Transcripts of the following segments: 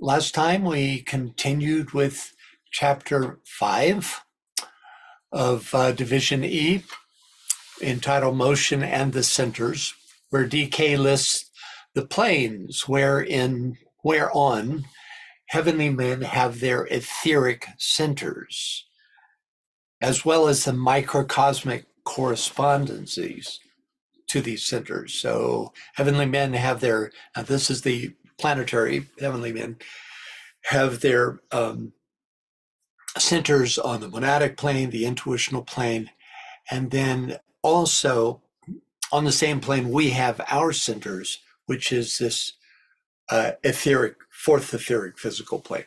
Last time we continued with chapter 5 of Division E, entitled Motion and the Centers, where DK lists the planes whereon heavenly men have their etheric centers, as well as the microcosmic correspondences to these centers. So heavenly men have their, this is the planetary heavenly men, have their centers on the monadic plane, the intuitional plane, and then also on the same plane we have our centers, which is this etheric, fourth etheric physical plane.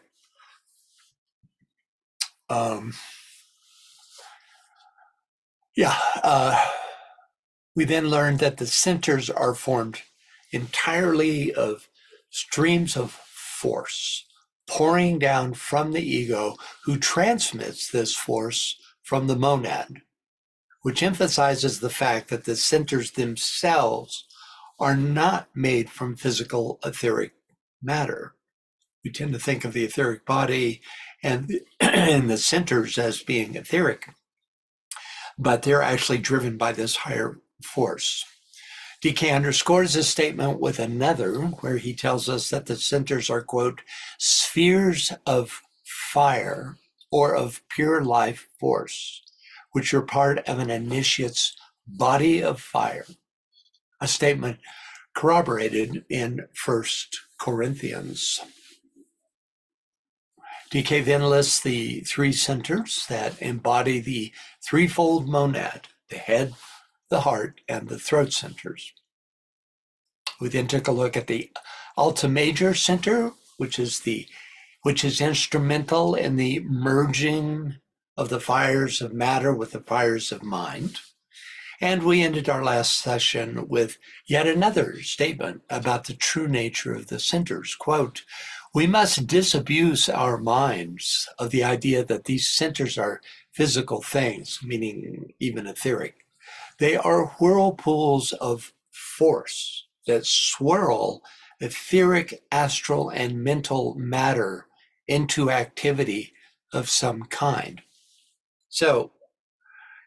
We then learned that the centers are formed entirely of streams of force pouring down from the ego, who transmits this force from the monad, which emphasizes the fact that the centers themselves are not made from physical etheric matter. We tend to think of the etheric body and the centers as being etheric, but they're actually driven by this higher force. DK underscores this statement with another, where he tells us that the centers are, quote, spheres of fire or of pure life force, which are part of an initiate's body of fire, a statement corroborated in 1 Corinthians. DK then lists the three centers that embody the threefold monad: the head, the heart, and the throat centers. We then took a look at the Alta Major Center, which is instrumental in the merging of the fires of matter with the fires of mind. And we ended our last session with yet another statement about the true nature of the centers. Quote, we must disabuse our minds of the idea that these centers are physical things, meaning even etheric. They are whirlpools of force that swirl etheric, astral, and mental matter into activity of some kind. So,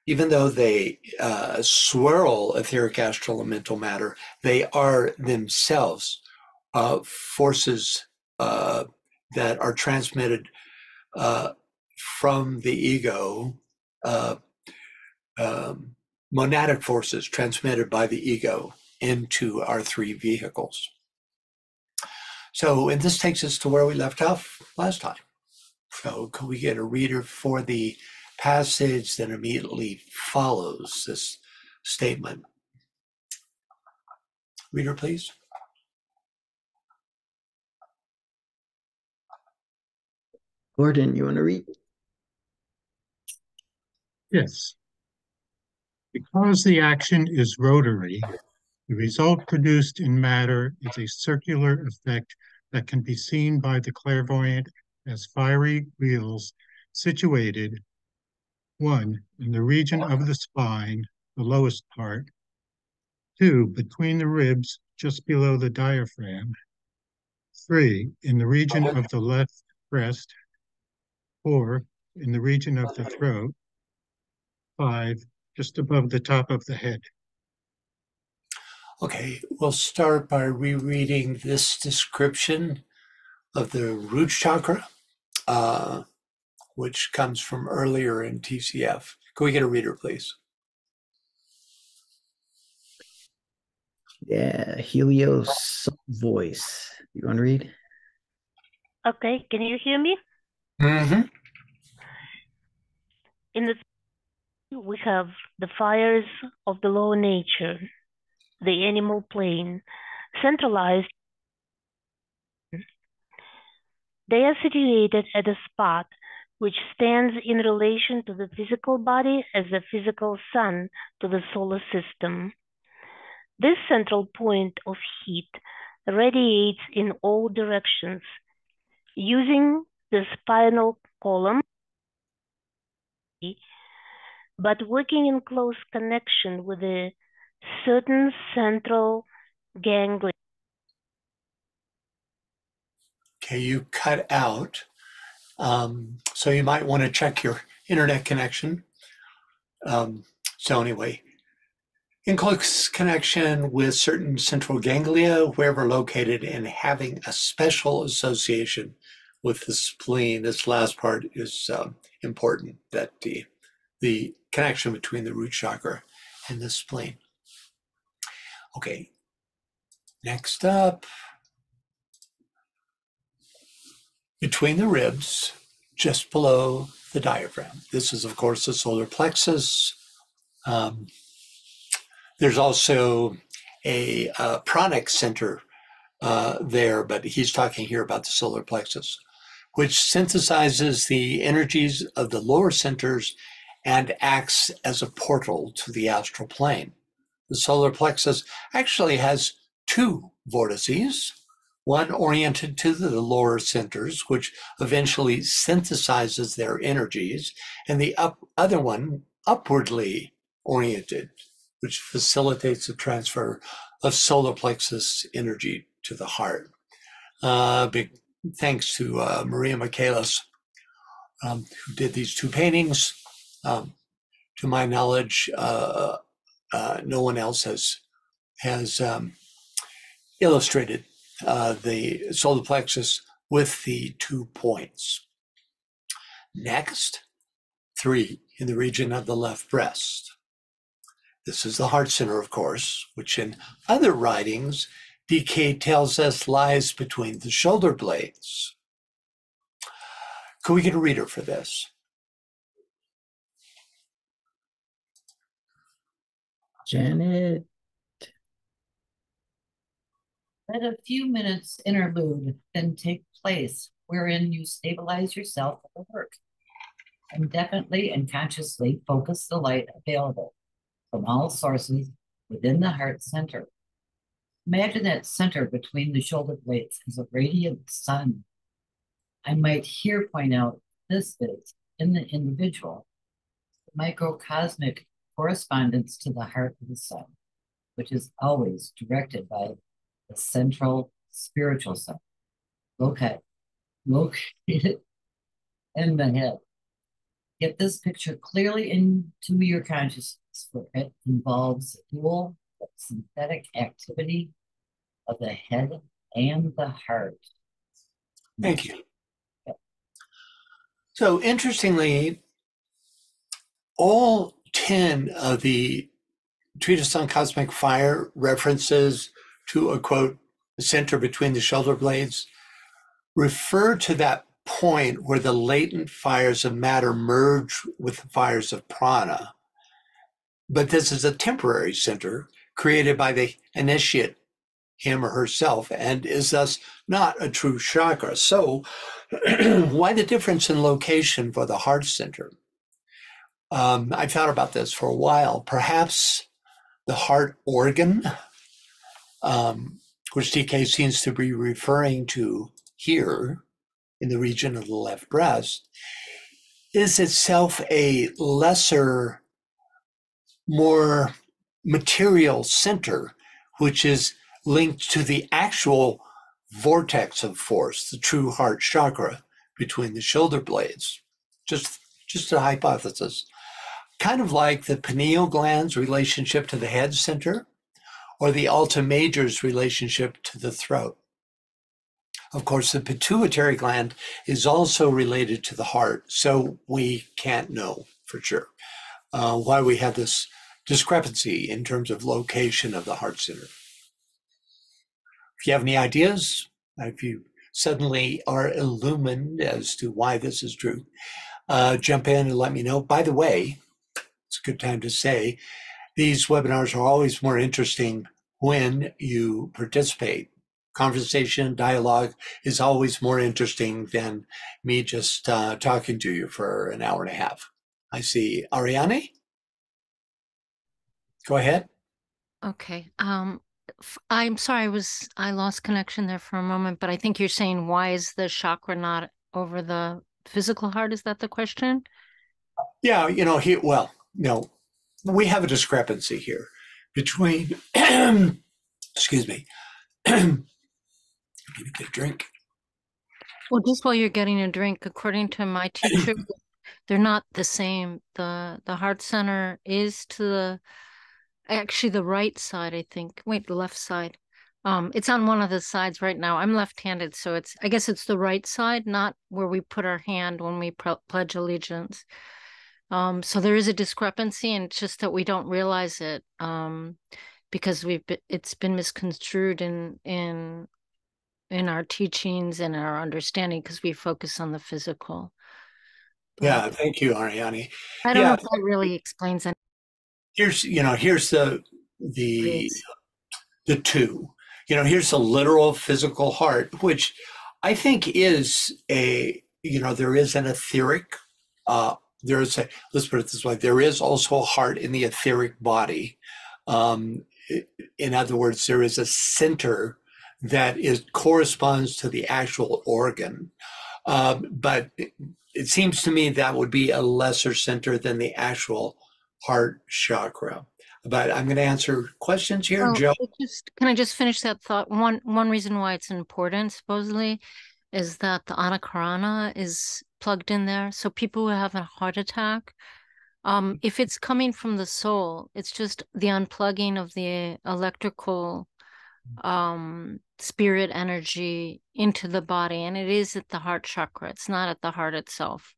even though they swirl etheric, astral, and mental matter, they are themselves forces that are transmitted from the ego, monadic forces transmitted by the ego into our three vehicles. So, and this takes us to where we left off last time. So, could we get a reader for the passage that immediately follows this statement? Reader, please. Gordon, you want to read? Yes. Because the action is rotary, the result produced in matter is a circular effect that can be seen by the clairvoyant as fiery wheels situated, 1, in the region of the spine, the lowest part, 2, between the ribs just below the diaphragm, 3, in the region of the left breast, 4, in the region of the throat, 5, just above the top of the head. Okay, we'll start by rereading this description of the root chakra, which comes from earlier in TCF. Can we get a reader, please? Yeah, Helios voice. You want to read? Okay, can you hear me? Mm-hmm. In the we have the fires of the lower nature, the animal plane, centralized. They are situated at a spot which stands in relation to the physical body as the physical sun to the solar system. This central point of heat radiates in all directions using the spinal column, but working in close connection with a certain central ganglion. Okay, you cut out. So you might want to check your internet connection. So anyway, in close connection with certain central ganglia, wherever located, and having a special association with the spleen. This last part is important, that the connection between the root chakra and the spleen. Okay, next up, between the ribs, just below the diaphragm. This is, of course, the solar plexus. There's also a pranic center there, but he's talking here about the solar plexus, which synthesizes the energies of the lower centers and acts as a portal to the astral plane. The solar plexus actually has two vortices, one oriented to the lower centers, which eventually synthesizes their energies, and the other one upwardly oriented, which facilitates the transfer of solar plexus energy to the heart. Big thanks to Maria Michaelis, who did these two paintings. To my knowledge, no one else has illustrated the solar plexus with the 2 points. Next, 3 in the region of the left breast. This is the heart center, of course, which in other writings, DK tells us lies between the shoulder blades. Could we get a reader for this? Janet. Let a few minutes interlude then take place, wherein you stabilize yourself for the work. Indefinitely and consciously focus the light available from all sources within the heart center. Imagine that center between the shoulder blades as a radiant sun. I might here point out this is, in the individual, the microcosmic correspondence to the heart of the sun, which is always directed by the central spiritual sun, located in the head. Get this picture clearly into your consciousness, for it involves the dual synthetic activity of the head and the heart. Thank you. So interestingly, all 10 of the Treatise on Cosmic Fire references to a, quote, center between the shoulder blades refer to that point where the latent fires of matter merge with the fires of prana. But this is a temporary center created by the initiate, him or herself, and is thus not a true chakra. So why the difference in location for the heart center? I thought about this for a while. Perhaps the heart organ, which DK seems to be referring to here in the region of the left breast, is itself a lesser, more material center, which is linked to the actual vortex of force, the true heart chakra between the shoulder blades. Just a hypothesis. Kind of like the pineal gland's relationship to the head center, or the alta major's relationship to the throat. Of course, the pituitary gland is also related to the heart, so we can't know for sure why we have this discrepancy in terms of location of the heart center. If you have any ideas, if you suddenly are illumined as to why this is true, jump in and let me know. By the way, it's a good time to say, these webinars are always more interesting when you participate. Conversation, dialogue is always more interesting than me just talking to you for an hour and a half. I see Ariane. Go ahead. Okay. I'm sorry, I lost connection there for a moment, but I think you're saying, why is the chakra not over the physical heart? Is that the question? Yeah, we have a discrepancy here between, excuse me, I'm going to get a drink. Well, just while you're getting a drink, according to my teacher, they're not the same. The heart center is to the actually the right side, I think. Wait, the left side. It's on one of the sides right now. I'm left-handed, so I guess it's the right side, not where we put our hand when we pledge allegiance. So there is a discrepancy, and it's just that we don't realize it, because it's been misconstrued in our teachings and our understanding because we focus on the physical. But Yeah, thank you, Ariane. I don't know Yeah, if that really explains here's the anything. the two. Here's the literal physical heart, which I think is there is an etheric, let's put it this way, there is also a heart in the etheric body. In other words, there is a center that corresponds to the actual organ. But it seems to me that would be a lesser center than the actual heart chakra. But I'm going to answer questions here, Well, Joe. can I just finish that thought? One reason why it's important, supposedly, is that the anakarana is plugged in there. So people who have a heart attack, if it's coming from the soul, it's just the unplugging of the electrical spirit energy into the body, and it is at the heart chakra. It's not at the heart itself.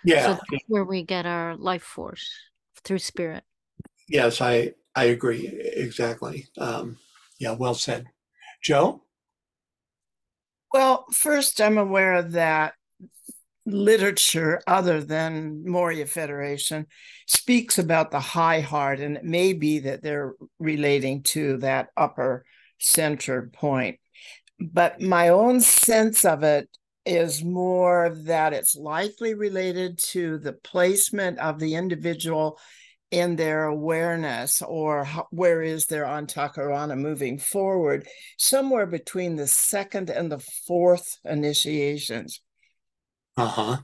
So Yeah, that's where we get our life force through spirit. yes, I agree exactly. Yeah, well said. Joe? Well, first, I'm aware that literature other than Moria Federation speaks about the high heart, and it may be that they're relating to that upper center point. But my own sense of it is more that it's likely related to the placement of the individual in their awareness, or where is their antakarana moving forward, somewhere between the second and the fourth initiations. Uh-huh.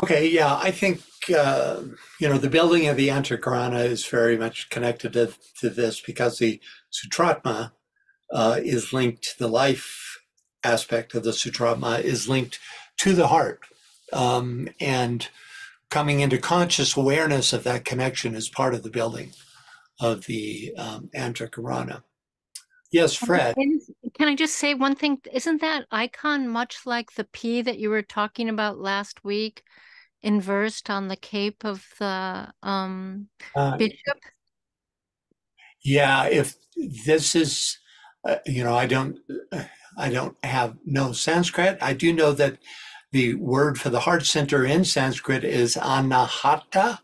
Okay, yeah, I think the building of the antakarana is very much connected to this because the sutratma is linked, the life aspect of the sutratma is linked to the heart. And coming into conscious awareness of that connection is part of the building of the antakarana. Yes, Fred. Can I just say one thing? Isn't that icon much like the P that you were talking about last week, inversed on the cape of the bishop? Yeah, if this is, I don't have no Sanskrit. I do know that the word for the heart center in Sanskrit is anahata,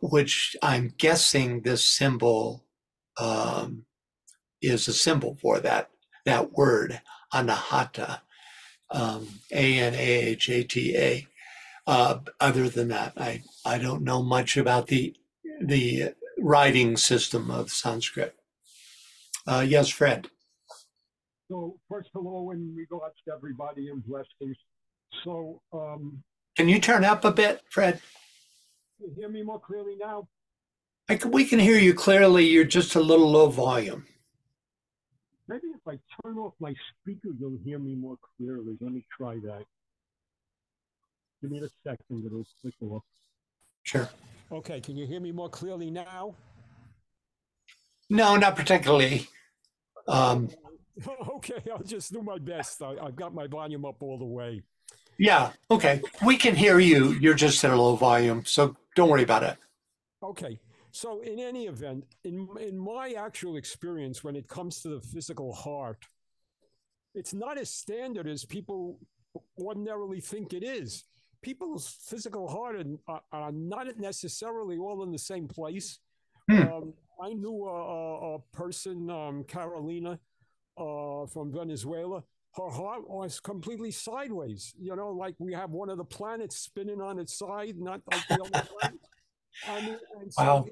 which I'm guessing this symbol is a symbol for that word, anahata, Anahata. Other than that, I don't know much about the writing system of Sanskrit. Yes, Fred. So first, hello and regards to everybody and blessings. So, can you turn up a bit, Fred? you hear me more clearly now? We can hear you clearly. You're just a little low volume. Maybe if I turn off my speaker, you'll hear me more clearly. Let me try that. Give me a second, it'll click off. Sure. Okay, can you hear me more clearly now? No, not particularly. Okay, I'll just do my best. I've got my volume up all the way. Yeah, okay. We can hear you. You're just at a low volume, so don't worry about it. Okay, so in any event, in my actual experience, when it comes to the physical heart, it's not as standard as people ordinarily think it is. People's physical heart are not necessarily all in the same place. I knew a person, Carolina, from Venezuela. Her heart was completely sideways. Like we have one of the planets spinning on its side, not like the other planet. I mean, and so wow.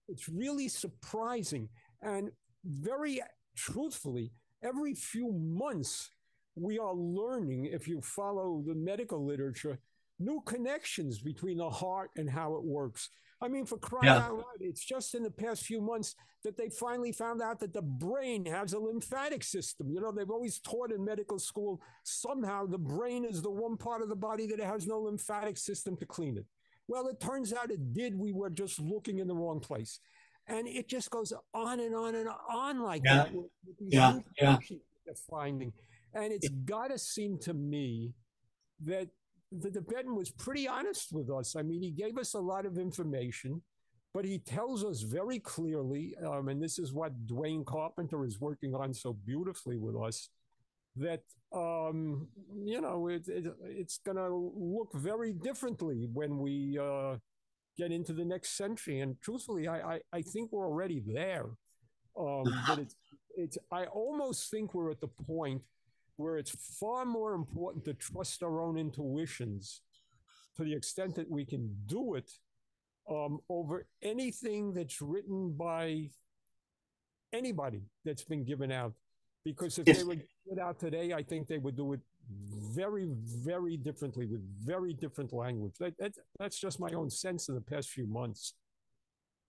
It's really surprising. And very truthfully, every few months, we are learning, if you follow the medical literature, new connections between the heart and how it works. I mean, for crying Yeah. out loud, it's just in the past few months that they finally found out that the brain has a lymphatic system. You know, they've always taught in medical school somehow the brain is the one part of the body that has no lymphatic system to clean it. Well, it turns out it did. We were just looking in the wrong place. And it just goes on and on and on like Yeah. that with these Yeah. new Yeah. patients they're finding. And it's got to seem to me that the Tibetan was pretty honest with us. I mean, he gave us a lot of information, but he tells us very clearly, and this is what Dwayne Carpenter is working on so beautifully with us, that you know, it's going to look very differently when we get into the next century. And truthfully, I think we're already there. But I almost think we're at the point where it's far more important to trust our own intuitions to the extent that we can do it over anything that's written by anybody that's been given out. Because if they were given out today, I think they would do it very, very differently with very different language. That's just my own sense in the past few months.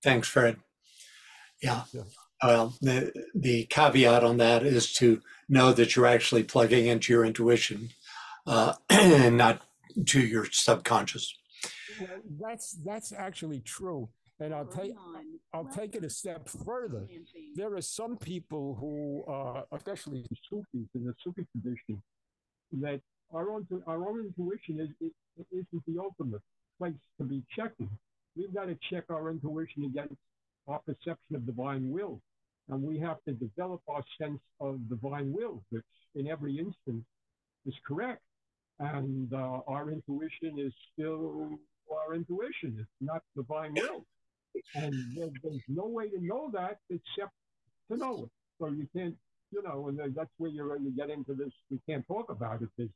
Thanks, Fred. Yeah. Well, the caveat on that is to know that you're actually plugging into your intuition and not to your subconscious. Well, that's actually true. And I'll take it a step further. There are some people who, especially Sufis in the Sufi tradition, that our own intuition isn't the ultimate place to be checking. We've got to check our intuition against our perception of divine will. And we have to develop our sense of divine will, which in every instance is correct. And our intuition is still our intuition. It's not divine will. And there's no way to know that except to know it. So you can't, you know, and that's where you get into this. We can't talk about it, this,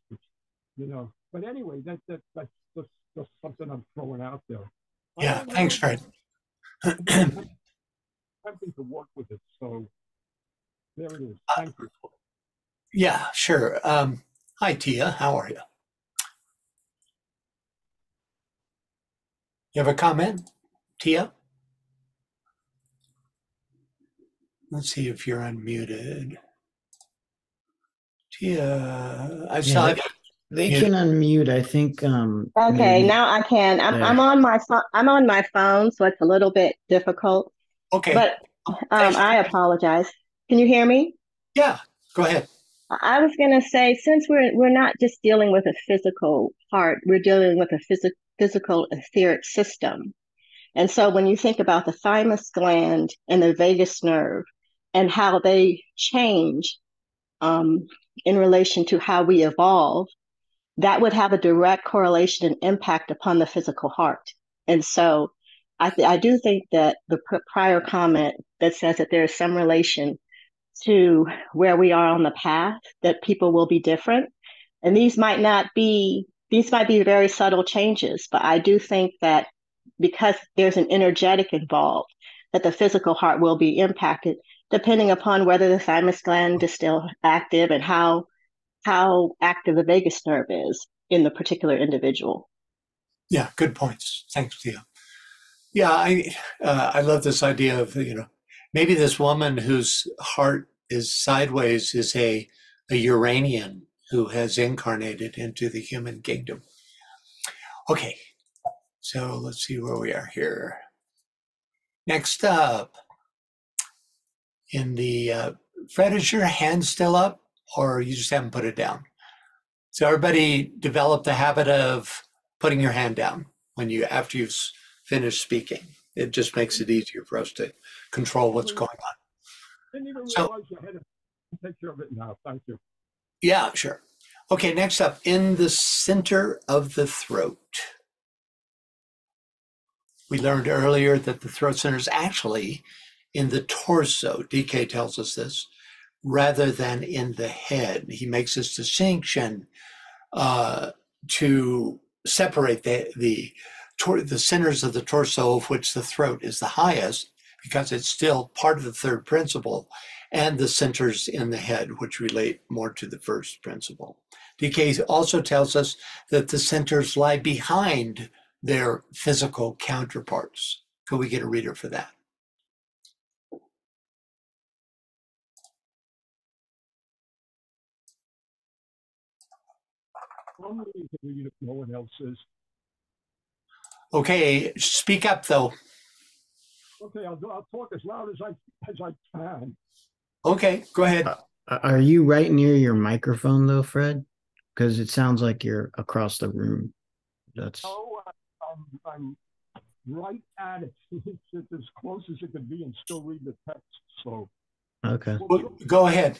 you know. But anyway, that's just something I'm throwing out there. Yeah, thanks, Fred. Something to work with it. So there it is. Thank you. Yeah, sure. Hi, Tia. How are you? You have a comment, Tia? Let's see if you're unmuted. Tia, I saw you. They can unmute. I think. Okay, now I can. I'm on my phone. I'm on my phone, so it's a little bit difficult. Okay. But I apologize. Can you hear me? Yeah, go ahead. I was going to say, since we're not just dealing with a physical heart, we're dealing with a physical etheric system. And so when you think about the thymus gland and the vagus nerve and how they change in relation to how we evolve, that would have a direct correlation and impact upon the physical heart. And so I do think that the prior comment that says that there is some relation to where we are on the path, that people will be different. And these might be very subtle changes, but I do think that because there's an energetic involved, that the physical heart will be impacted depending upon whether the thymus gland is still active and how active the vagus nerve is in the particular individual. Yeah, good points. Thanks, Tia. Yeah, I love this idea of, you know, maybe this woman whose heart is sideways is a Uranian who has incarnated into the human kingdom. Okay, so let's see where we are here. Next up, in the Fred, is your hand still up, or you just haven't put it down? So everybody develop the habit of putting your hand down after you've finished speaking. It just makes it easier for us to control what's going on. Didn't even realize you had a picture of it now. Thank you. Yeah, sure. Okay, next up, in the center of the throat. We learned earlier that the throat center is actually in the torso. DK tells us this, rather than in the head. He makes this distinction to separate the centers of the torso, of which the throat is the highest, because it's still part of the third principle, and the centers in the head, which relate more to the first principle. DK also tells us that the centers lie behind their physical counterparts. Could we get a reader for that? I'm ready to read if no one else is. Okay, speak up though. Okay, I'll talk as loud as I can. Okay, go ahead. Are you right near your microphone though, Fred? Because it sounds like you're across the room. That's Oh, I'm right at it. It's as close as it could be and still read the text. So okay. Well, go ahead.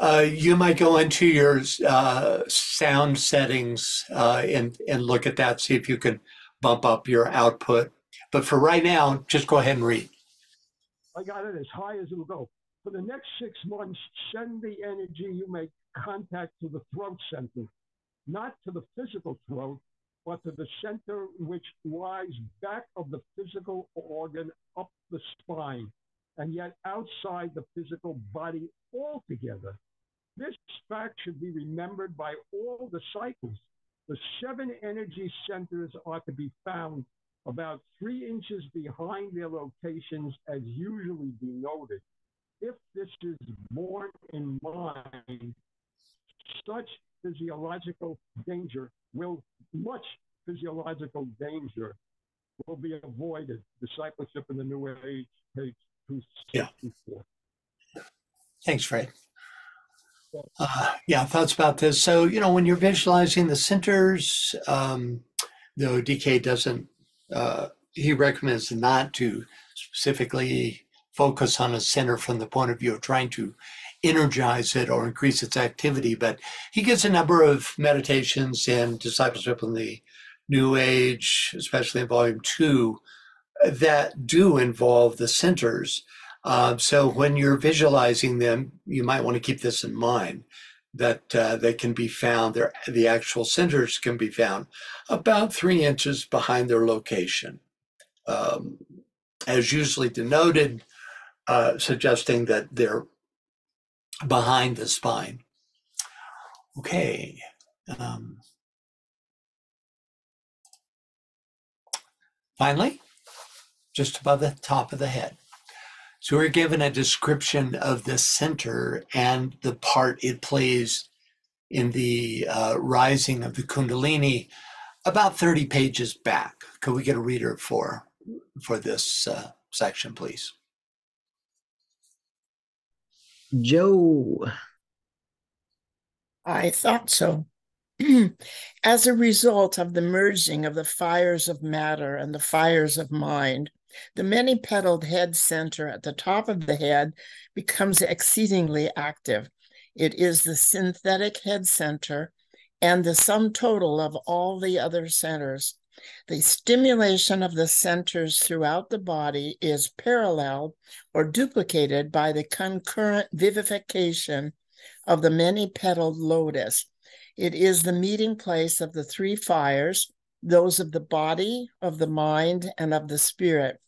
You might go into your sound settings and look at that, see if you can bump up your output. But for right now, just go ahead and read. I got it as high as it'll go. For the next 6 months, send the energy you make contact to the throat center, not to the physical throat, but to the center which lies back of the physical organ up the spine, and yet outside the physical body altogether. This fact should be remembered by all disciples. The 7 energy centers are to be found about 3 inches behind their locations as usually denoted. If this is borne in mind, much physiological danger will be avoided. Discipleship in the New Age, page 264. Thanks, Fred. Yeah, thoughts about this. So, when you're visualizing the centers, though DK doesn't, he recommends not to specifically focus on a center from the point of view of trying to energize it or increase its activity. But he gives a number of meditations and discipleship in the New Age, especially in volume 2, that do involve the centers. So when you're visualizing them, you might want to keep this in mind, that they can be found, the actual centers can be found about 3 inches behind their location, as usually denoted, suggesting that they're behind the spine. Okay. Finally, just above the top of the head. So we're given a description of the center and the part it plays in the rising of the Kundalini about 30 pages back. Could we get a reader for this section, please? Joe. I thought so. As a result of the merging of the fires of matter and the fires of mind, the many-petaled head center at the top of the head becomes exceedingly active. It is the synthetic head center and the sum total of all the other centers. The stimulation of the centers throughout the body is paralleled or duplicated by the concurrent vivification of the many-petaled lotus. It is the meeting place of the 3 fires, those of the body, of the mind, and of the spirit.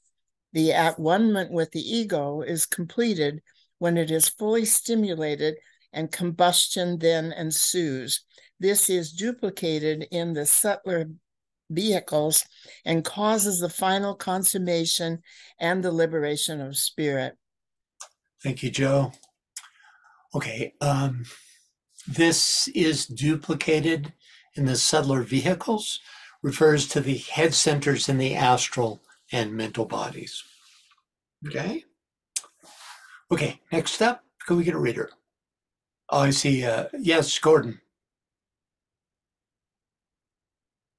The at-one-ment with the ego is completed when it is fully stimulated and combustion then ensues. This is duplicated in the subtler vehicles and causes the final consummation and the liberation of spirit. Thank you, Joe. Okay. This is duplicated in the subtler vehicles, refers to the head centers in the astral and mental bodies. Okay. Okay, next up, can we get a reader? Oh, I see. Yes, Gordon.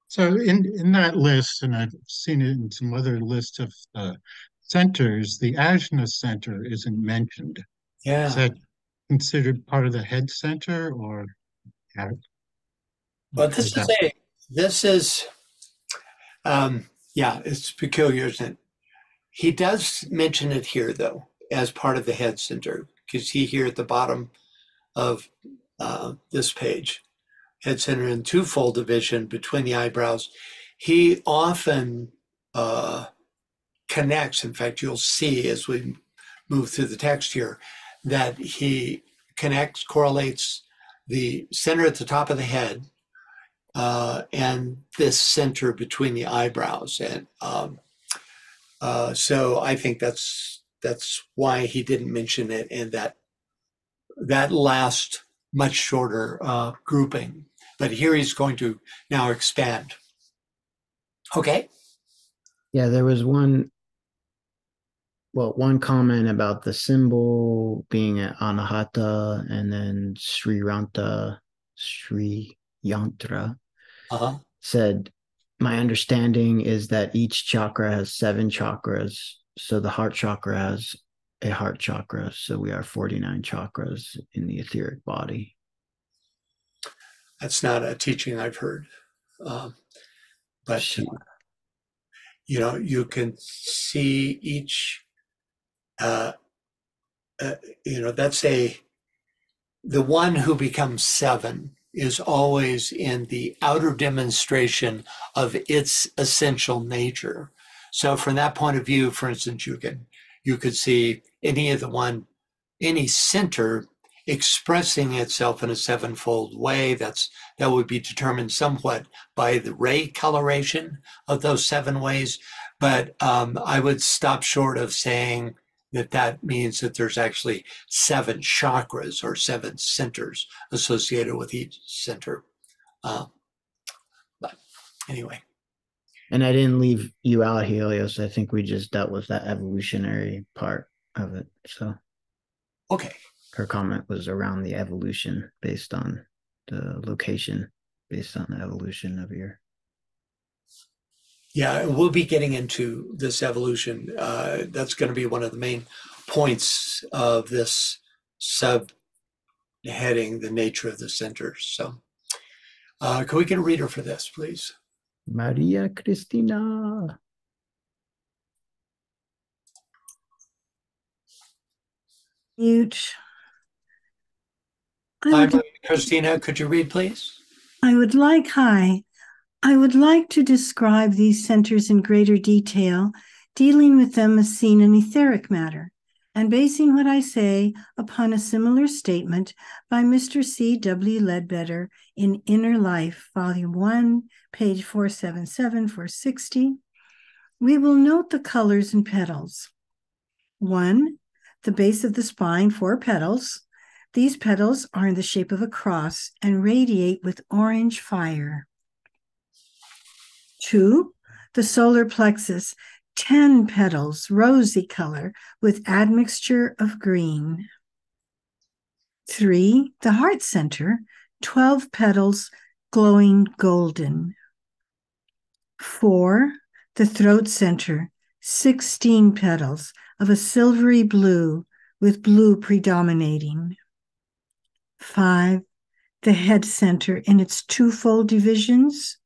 So in that list, and I've seen it in some other lists of centers, the ajna center isn't mentioned. Yeah. Is that considered part of the head center, or? Well, it's peculiar, isn't it? He does mention it here, though, as part of the head center, because he here at the bottom of this page, head center in twofold division between the eyebrows. He often connects, in fact, you'll see as we move through the text here, that he correlates the center at the top of the head and this center between the eyebrows. And So I think that's why he didn't mention it in that last much shorter grouping. But here he's going to now expand. Okay. Yeah, there was one comment about the symbol being Anahata and then Sri Yantra Uh-huh. said, my understanding is that each chakra has 7 chakras. So the heart chakra has a heart chakra. So we are 49 chakras in the etheric body. That's not a teaching I've heard. But, you can see each, that's the one who becomes 7 is always in the outer demonstration of its essential nature. So from that point of view, for instance, you could see any center expressing itself in a 7-fold way. That would be determined somewhat by the ray coloration of those 7 ways. But I would stop short of saying that means that there's actually 7 chakras or 7 centers associated with each center. But anyway. And I didn't leave you out, Helios. I think we just dealt with that evolutionary part of it. So, okay. Her comment was around the evolution based on the location, based on the evolution of your. Yeah, we'll be getting into this evolution. That's going to be one of the main points of this subheading, the nature of the centers. So, can we get a reader for this, please? Maria Cristina. Mute. Hi, Maria Cristina. Could you read, please? I would like to describe these centers in greater detail, dealing with them as seen in etheric matter, and basing what I say upon a similar statement by Mr. C. W. Ledbetter in Inner Life, Volume 1, page 477-460. We will note the colors and petals. 1, the base of the spine, 4 petals. These petals are in the shape of a cross and radiate with orange fire. 2, the solar plexus, 10 petals, rosy color with admixture of green. 3, the heart center, 12 petals, glowing golden. 4, the throat center, 16 petals of a silvery blue with blue predominating. 5, the head center in its 2-fold divisions.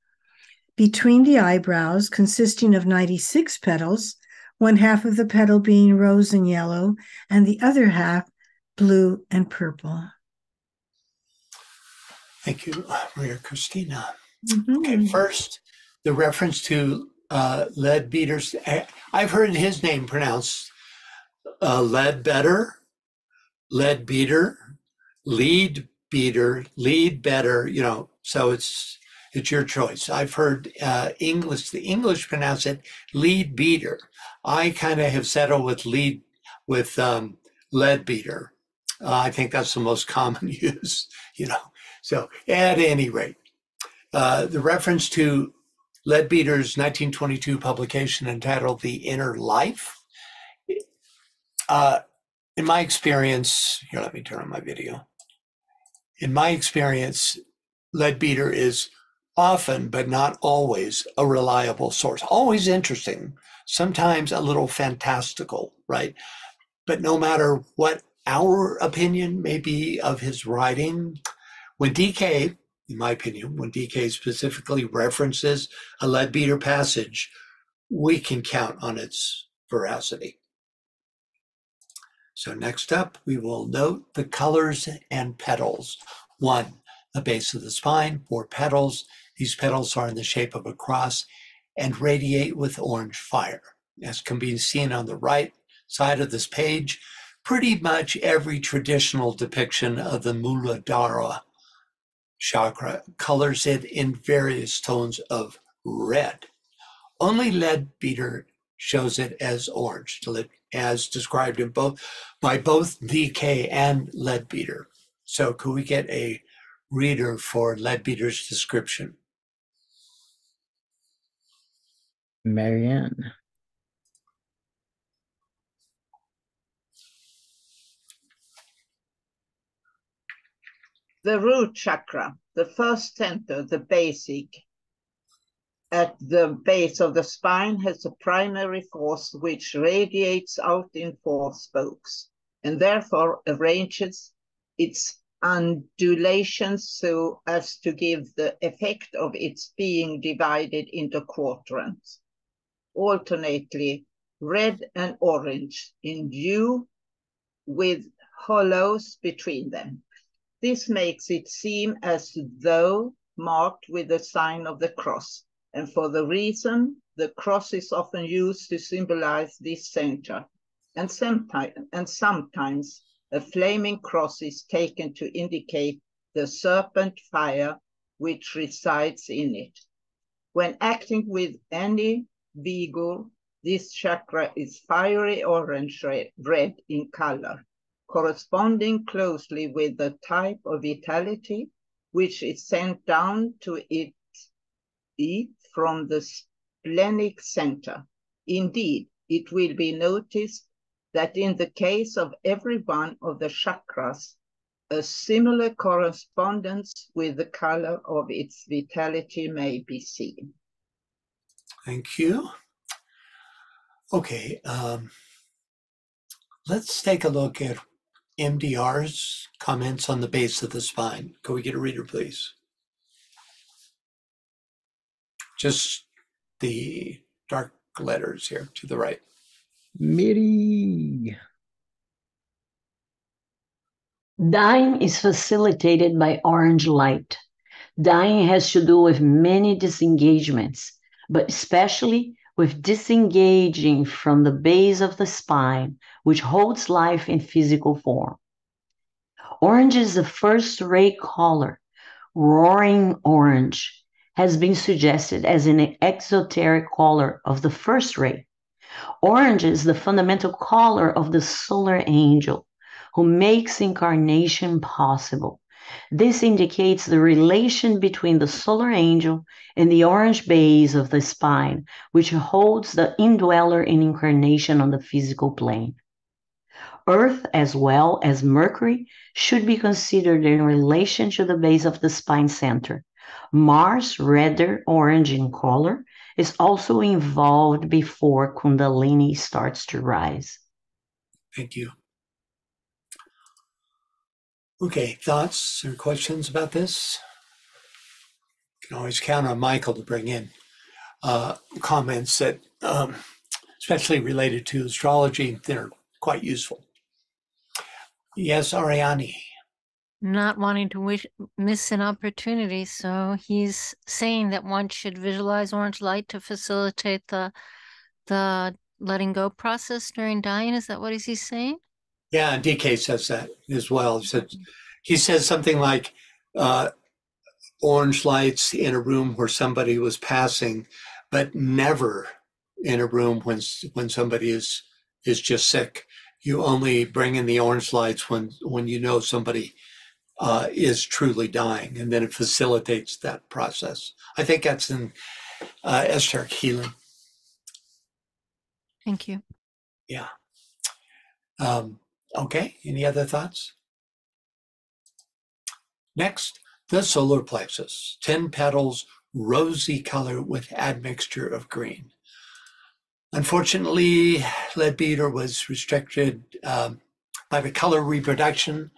Between the eyebrows, consisting of 96 petals, 1/2 of the petal being rose and yellow, and the other half blue and purple. Thank you, Maria Cristina. Okay, first, the reference to Leadbeater's. I've heard his name pronounced Leadbetter, Leadbeater, Leadbetter, so it's your choice. I've heard the English pronounce it Leadbeater. I kind of have settled with Leadbeater. I think that's the most common use, So at any rate, the reference to Leadbeater's 1922 publication entitled The Inner Life, in my experience, here, let me turn on my video. In my experience, Leadbeater is often, but not always, a reliable source. Always interesting, sometimes a little fantastical, right? But no matter what our opinion may be of his writing, when DK, in my opinion, when DK specifically references a Leadbeater passage, we can count on its veracity. So next up, we will note the colors and petals. 1, the base of the spine, 4 petals. These petals are in the shape of a cross and radiate with orange fire. As can be seen on the right side of this page, pretty much every traditional depiction of the Muladhara chakra colors it in various tones of red. Only Leadbeater shows it as orange, as described in by both DK and Leadbeater. So could we get a reader for Leadbeater's description? Marianne. The root chakra, the first center, the basic, at the base of the spine has a primary force which radiates out in four spokes and therefore arranges its undulations so as to give the effect of its being divided into quadrants, alternately red and orange in hue with hollows between them. This makes it seem as though marked with the sign of the cross, and for the reason the cross is often used to symbolize this center, and sometimes a flaming cross is taken to indicate the serpent fire which resides in it. When acting with any vigor, this chakra is fiery orange red in color, corresponding closely with the type of vitality which is sent down to it from the splenic center. Indeed, it will be noticed that in the case of every one of the chakras, a similar correspondence with the color of its vitality may be seen. Thank you. Okay, let's take a look at MDR's comments on the base of the spine. Can we get a reader, please? Just the dark letters here to the right. Miri. Dying is facilitated by orange light. Dying has to do with many disengagements, but especially with disengaging from the base of the spine, which holds life in physical form. Orange is the first ray color. Roaring orange has been suggested as an exoteric color of the first ray. Orange is the fundamental color of the solar angel, who makes incarnation possible. This indicates the relation between the solar angel and the orange base of the spine, which holds the indweller in incarnation on the physical plane. Earth, as well as Mercury, should be considered in relation to the base of the spine center. Mars, redder orange in color, is also involved before Kundalini starts to rise. Thank you. Okay, thoughts or questions about this? You can always count on Michael to bring in comments that, especially related to astrology, that are quite useful. Yes, Ariane. Not wanting to miss an opportunity, so he's saying that one should visualize orange light to facilitate the letting go process during dying. Is that what is he saying? Yeah, and DK says that as well. He says something like orange lights in a room where somebody was passing, but never in a room when somebody is just sick. You only bring in the orange lights when you know somebody is truly dying, and then it facilitates that process. I think that's in esoteric healing. Thank you. Yeah. Okay, any other thoughts? Next, the solar plexus, 10 petals, rosy color with admixture of green. Unfortunately, Leadbeater was restricted by the color reproduction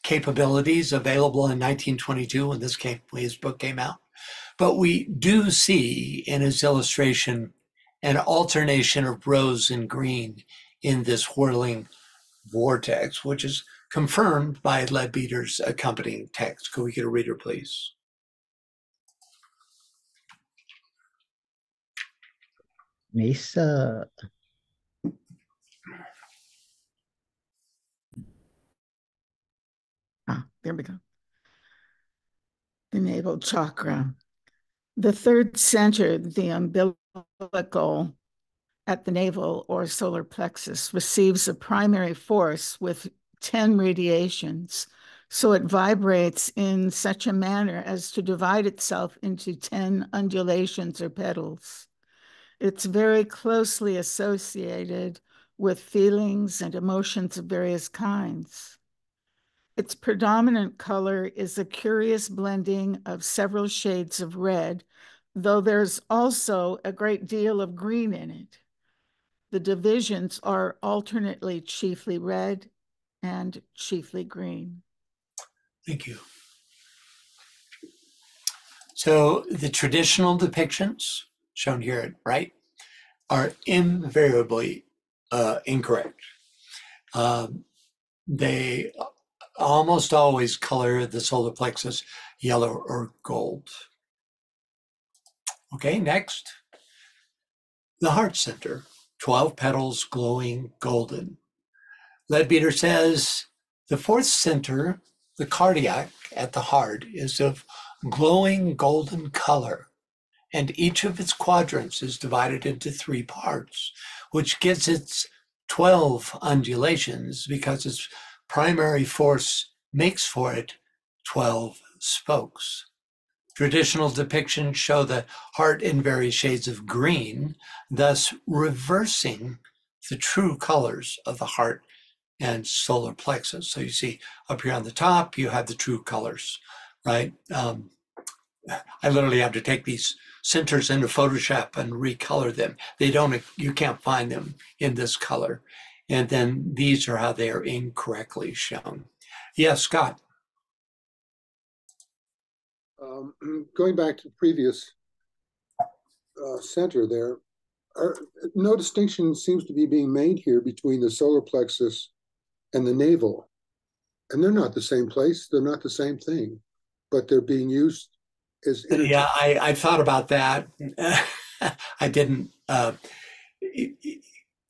capabilities available in 1922 when his book came out. But we do see in his illustration an alternation of rose and green in this whirling vortex, which is confirmed by Leadbeater's accompanying text. Could we get a reader, please? Mesa. There we go. The navel chakra. The third center, the umbilical at the navel or solar plexus receives a primary force with 10 radiations. So it vibrates in such a manner as to divide itself into 10 undulations or petals. It's very closely associated with feelings and emotions of various kinds. Its predominant color is a curious blending of several shades of red, though there's also a great deal of green in it. The divisions are alternately chiefly red and chiefly green. Thank you. So the traditional depictions shown here, right, are invariably incorrect. They almost always color the solar plexus yellow or gold. Okay, next. The heart center, 12 petals glowing golden. Leadbeater says the fourth center, the cardiac at the heart, is of glowing golden color, and each of its quadrants is divided into 3 parts, which gives its 12 undulations because its primary force makes for it 12 spokes. Traditional depictions show the heart in various shades of green, thus reversing the true colors of the heart and solar plexus. So you see up here on the top, you have the true colors, right? I literally have to take these centers into Photoshop and recolor them. You can't find them in this color. And then these are how they are incorrectly shown. Yes, Scott. Going back to the previous center there, no distinction seems to be being made here between the solar plexus and the navel. And they're not the same place. They're not the same thing, but they're being used as... Yeah, I thought about that. I didn't.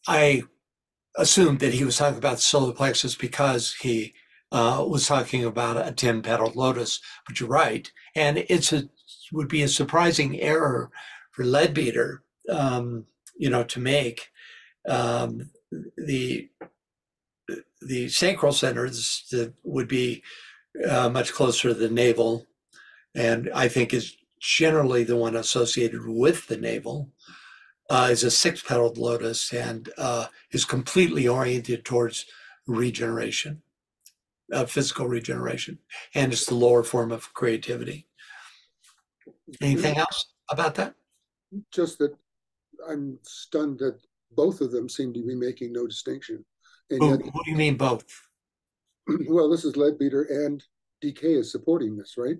I assumed that he was talking about the solar plexus because he was talking about a 10-petaled lotus, but you're right. And would be a surprising error for Leadbeater, to make. The sacral centers would be much closer to the navel, and I think is generally the one associated with the navel, is a 6-petaled lotus and is completely oriented towards regeneration, physical regeneration, and it's the lower form of creativity. Anything else about that? Just that I'm stunned that both of them seem to be making no distinction. And yet, what do you mean both? Well, this is Leadbeater and DK is supporting this, right?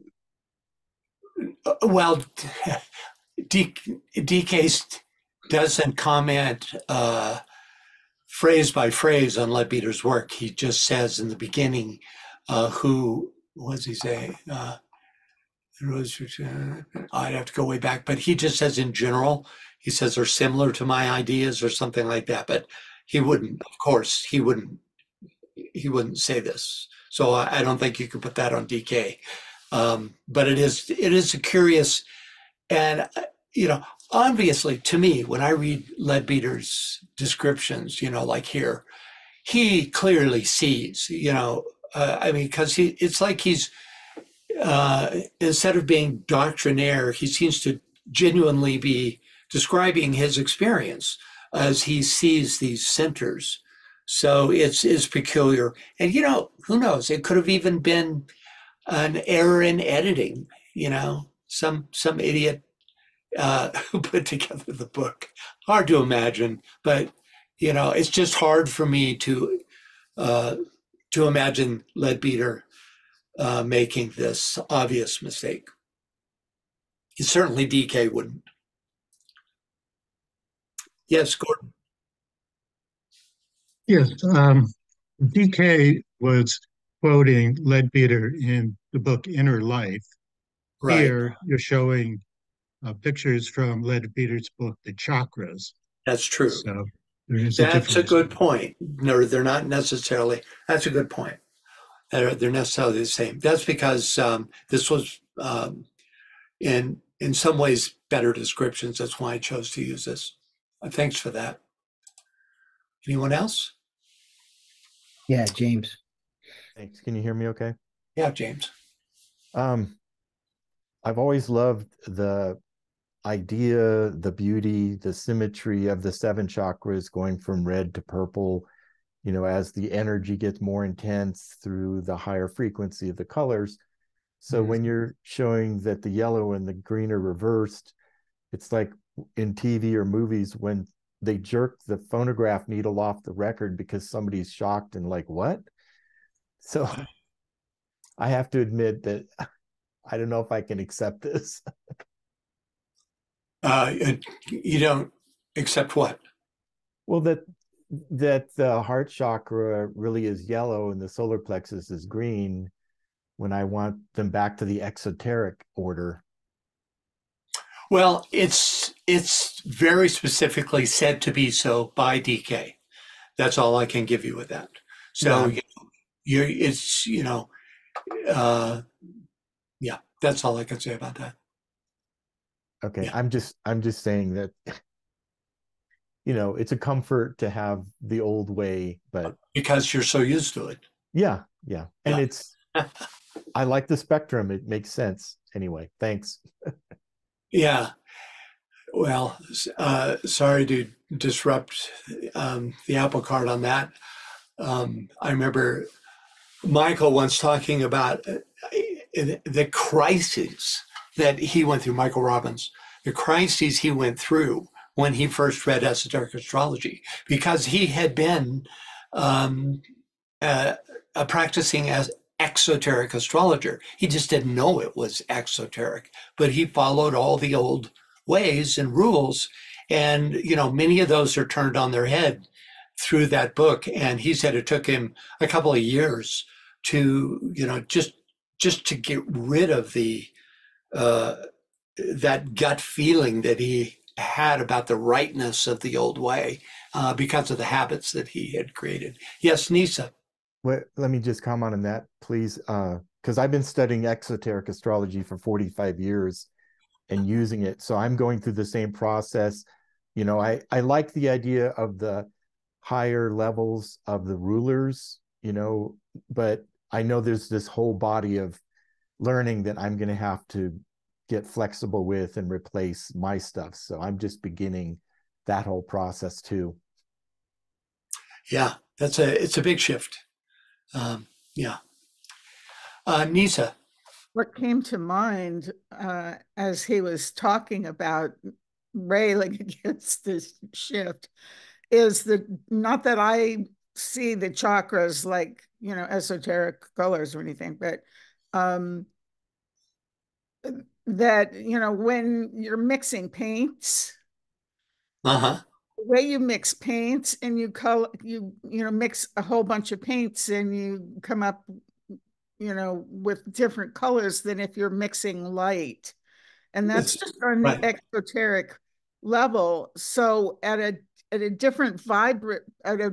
Well, DK doesn't comment phrase by phrase on Leadbeater's work. He just says in the beginning, what does he say? I'd have to go way back, but he just says in general, he says they're similar to my ideas or something like that, but he wouldn't, of course, he wouldn't say this. So I don't think you could put that on DK. But it is a curious, and obviously to me, when I read Leadbeater's descriptions, like here, he clearly sees, because it's like he's, instead of being doctrinaire, he seems to genuinely be describing his experience as he sees these centers. So it's peculiar. And, who knows? It could have even been an error in editing, some idiot who put together the book. Hard to imagine, but, it's just hard for me to imagine Leadbeater making this obvious mistake. Certainly DK wouldn't. Yes, Gordon. Yes, DK was quoting Leadbeater in the book Inner Life. Right. Here, you're showing pictures from Leadbeater's book, The Chakras. That's true. So there is That's a good point. No, they're not necessarily. That's a good point. They're necessarily the same. That's because this was, in some ways, better descriptions. That's why I chose to use this. Thanks for that. Anyone else? Yeah, James. Thanks. Can you hear me okay? Yeah, James. I've always loved the idea, the beauty, the symmetry of the 7 chakras going from red to purple, you know, as the energy gets more intense through the higher frequency of the colors. So when you're showing that the yellow and the green are reversed, it's like in TV or movies when they jerk the phonograph needle off the record because somebody's shocked and like, what? So I have to admit that I don't know if I can accept this. You don't accept what? Well, that the heart chakra really is yellow and the solar plexus is green when I want them back to the exoteric order. Well, it's very specifically said to be so by DK. That's all I can give you with that. So it's yeah, that's all I can say about that. Okay, yeah. I'm just saying that you know, it's a comfort to have the old way, but because you're so used to it. Yeah. And it's I like the spectrum. It makes sense. Anyway, thanks. Yeah. Well, sorry to disrupt the apple cart on that. I remember Michael once talking about the crises that he went through, Michael Robbins, the crises he went through when he first read esoteric astrology, because he had been practicing as exoteric astrologer. He just didn't know it was exoteric, but he followed all the old ways and rules. And, you know, many of those are turned on their head through that book. And he said it took him a couple of years to, you know, just to get rid of the, that gut feeling that he had about the rightness of the old way because of the habits that he had created. Yes, Nisa. Well, let me just comment on that, please. Because I've been studying exoteric astrology for 45 years and using it. So I'm going through the same process. You know, I like the idea of the higher levels of the rulers, you know, but I know there's this whole body of learning that I'm going to have to get flexible with and replace my stuff. So I'm just beginning that whole process too. Yeah, it's a big shift. Yeah. Nisa. What came to mind as he was talking about railing against this shift is that not that I see the chakras like, you know, esoteric colors or anything, but that, you know, when you're mixing paints, the way you mix paints and you color, you know, mix a whole bunch of paints and you come up, you know, with different colors than if you're mixing light. And that's just on the exoteric level. So at a different vibration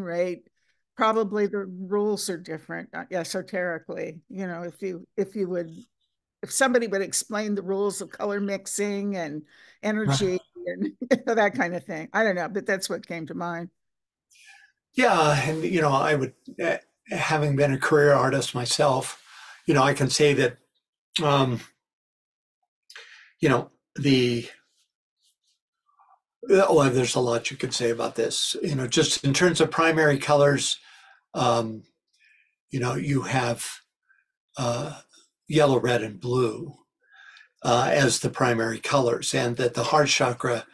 rate, probably the rules are different esoterically. You know, if somebody would explain the rules of color mixing and energy and that kind of thing. I don't know, but that's what came to mind. Yeah, and you know, I would, having been a career artist myself, you know, I can say that, you know, well, there's a lot you could say about this. You know, just in terms of primary colors, you know, you have yellow, red, and blue as the primary colors, and that the heart chakra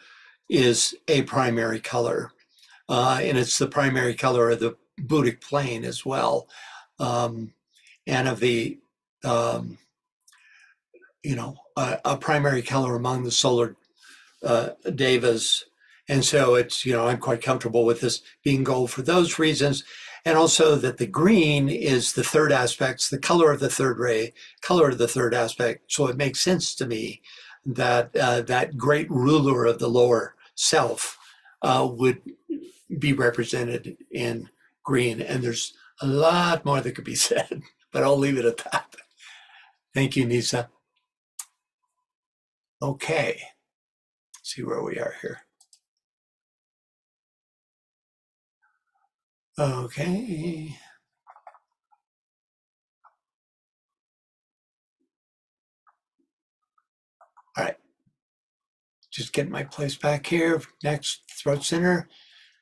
is a primary color, and it's the primary color of the Buddhic plane as well, and of the, you know, a primary color among the solar devas. And so it's, you know, I'm quite comfortable with this being gold for those reasons. And also that the green is the third aspect, the color of the third ray, color of the third aspect. So it makes sense to me that that great ruler of the lower self would be represented in green. And there's a lot more that could be said, but I'll leave it at that. Thank you, Nisa. Okay, let's see where we are here. Okay. All right. Just get my place back here. Next, throat center.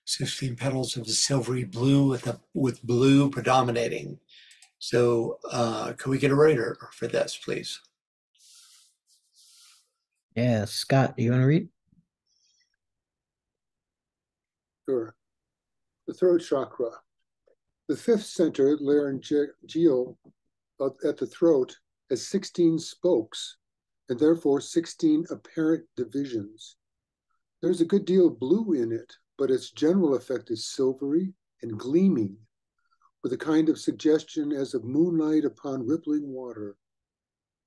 16 petals of the silvery blue with blue predominating. So can we get a writer for this, please? Yeah, Scott, you want to read? Sure. The throat chakra. The fifth center, laryngeal, at the throat, has 16 spokes and therefore 16 apparent divisions. There's a good deal of blue in it, but its general effect is silvery and gleaming, with a kind of suggestion as of moonlight upon rippling water.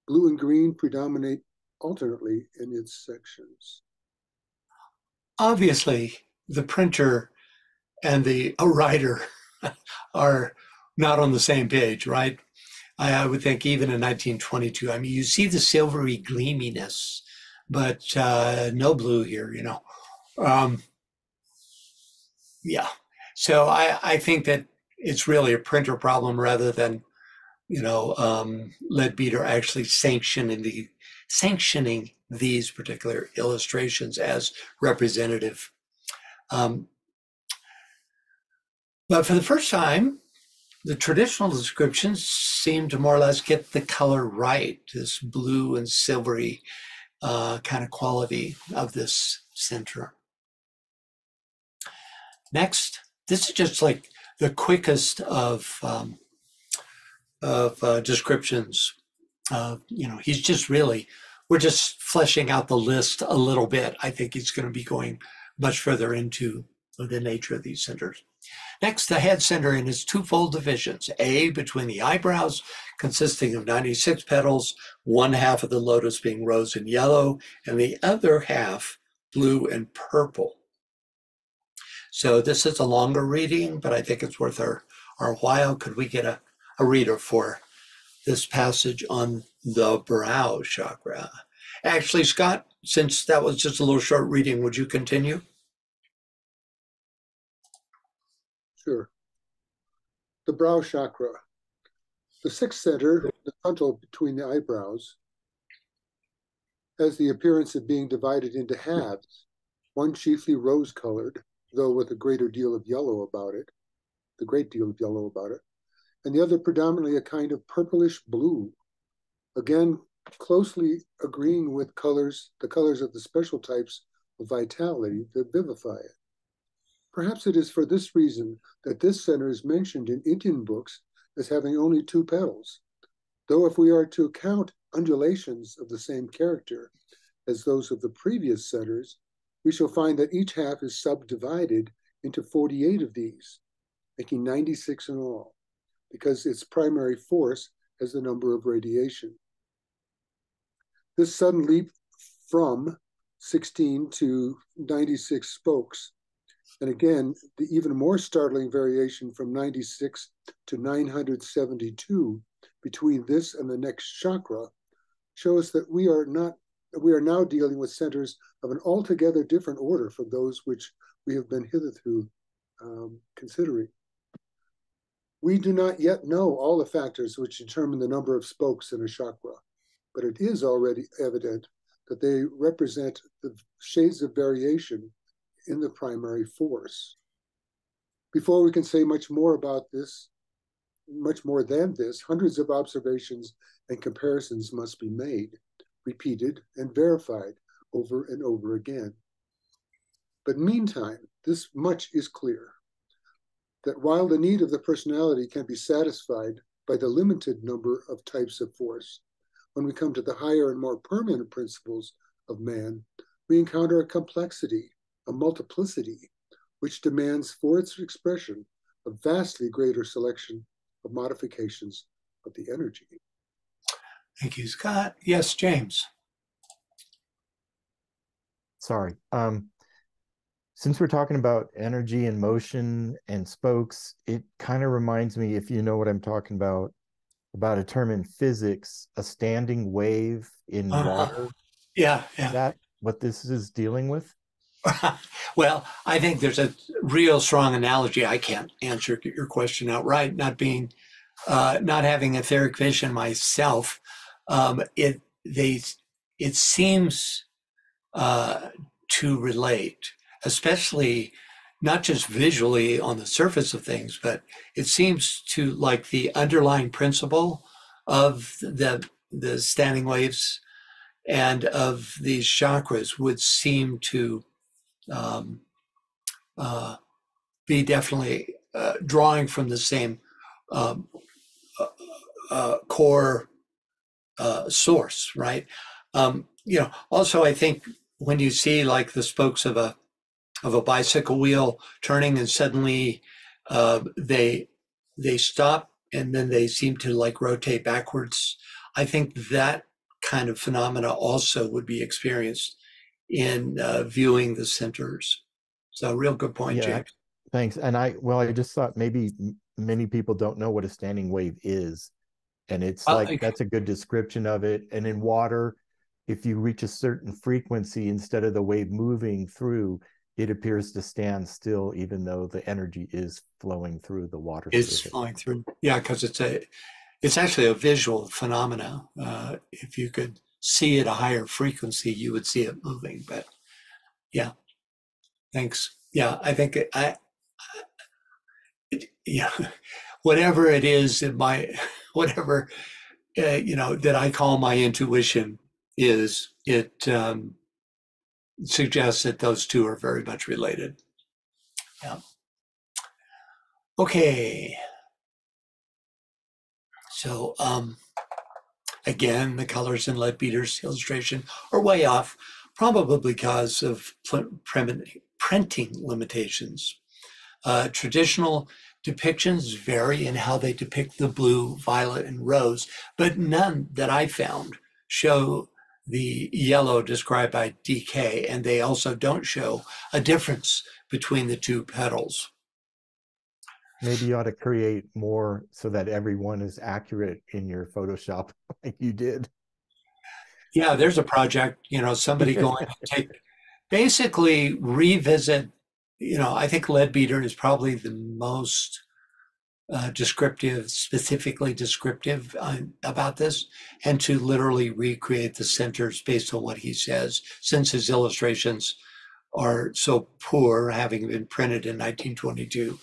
Blue and green predominate alternately in its sections. Obviously, the printer and the writer are not on the same page, right? I would think even in 1922, I mean, you see the silvery gleaminess, but no blue here, you know. Yeah. So I think that it's really a printer problem rather than, you know, Leadbeater actually sanctioning these particular illustrations as representative. But for the first time, the traditional descriptions seem to more or less get the color right, this blue and silvery kind of quality of this center. Next, this is just like the quickest of descriptions. You know, he's just really, we're just fleshing out the list a little bit. I think he's going to be going much further into the nature of these centers. Next, the head center in its twofold divisions. A, between the eyebrows, consisting of 96 petals, one half of the lotus being rose and yellow, and the other half blue and purple. So this is a longer reading, but I think it's worth our while. Could we get a reader for this passage on the brow chakra? Actually, Scott, since that was just a little short reading, would you continue? Sure. The brow chakra. The sixth center, the frontal between the eyebrows, has the appearance of being divided into halves, one chiefly rose-colored, though with a great deal of yellow about it, and the other predominantly a kind of purplish blue, again closely agreeing with the colors of the special types of vitality that vivify it. Perhaps it is for this reason that this center is mentioned in Indian books as having only 2 petals, though if we are to count undulations of the same character as those of the previous centers, we shall find that each half is subdivided into 48 of these, making 96 in all, because its primary force has the number of radiation. This sudden leap from 16 to 96 spokes, and again, the even more startling variation from 96 to 972 between this and the next chakra, shows that we are now dealing with centers of an altogether different order from those which we have been hitherto considering. We do not yet know all the factors which determine the number of spokes in a chakra, but it is already evident that they represent the shades of variation in the primary force. Before we can say much more than this, hundreds of observations and comparisons must be made, repeated, and verified over and over again. But meantime, this much is clear, that while the need of the personality can be satisfied by the limited number of types of force, when we come to the higher and more permanent principles of man, we encounter a complexity, a multiplicity, which demands for its expression a vastly greater selection of modifications of the energy. Thank you, Scott. Yes, James. Sorry. Since we're talking about energy and motion and spokes, it kind of reminds me, if you know what I'm talking about a term in physics, a standing wave in water. Yeah. Is that what this is dealing with? Well, I think there's a real strong analogy. I can't answer your question outright, not having etheric vision myself. It seems to relate, especially not just visually on the surface of things, but it seems to like the underlying principle of the standing waves and of these chakras would seem to um, be definitely drawing from the same um, core source, right? Also, I think when you see like the spokes of a bicycle wheel turning and suddenly they stop and then they seem to like rotate backwards, I think that kind of phenomena also would be experienced in viewing the centers. So, real good point, Yeah, James. thanks. And I just thought maybe many people don't know what a standing wave is. And it's like, that's a good description of it. And in water, if you reach a certain frequency, instead of the wave moving through, it appears to stand still, even though the energy is flowing through the water It's surface. flowing through. Yeah, because it's actually a visual phenomena. If you could see at a higher frequency, you would see it moving. But yeah, thanks. Yeah, I think yeah, whatever it is, whatever that I call my intuition is, it suggests that those two are very much related. Yeah. Okay. So again, the colors in Leadbeater's illustration are way off, probably because of printing limitations. Traditional depictions vary in how they depict the blue, violet, and rose, but none that I found show the yellow described by DK, and they also don't show a difference between the two petals. Maybe you ought to create more so that everyone is accurate in your Photoshop like you did. Yeah, there's a project, somebody going to basically revisit, I think Leadbeater is probably the most descriptive, specifically descriptive about this, and to literally recreate the centers based on what he says, since his illustrations are so poor, having been printed in 1922.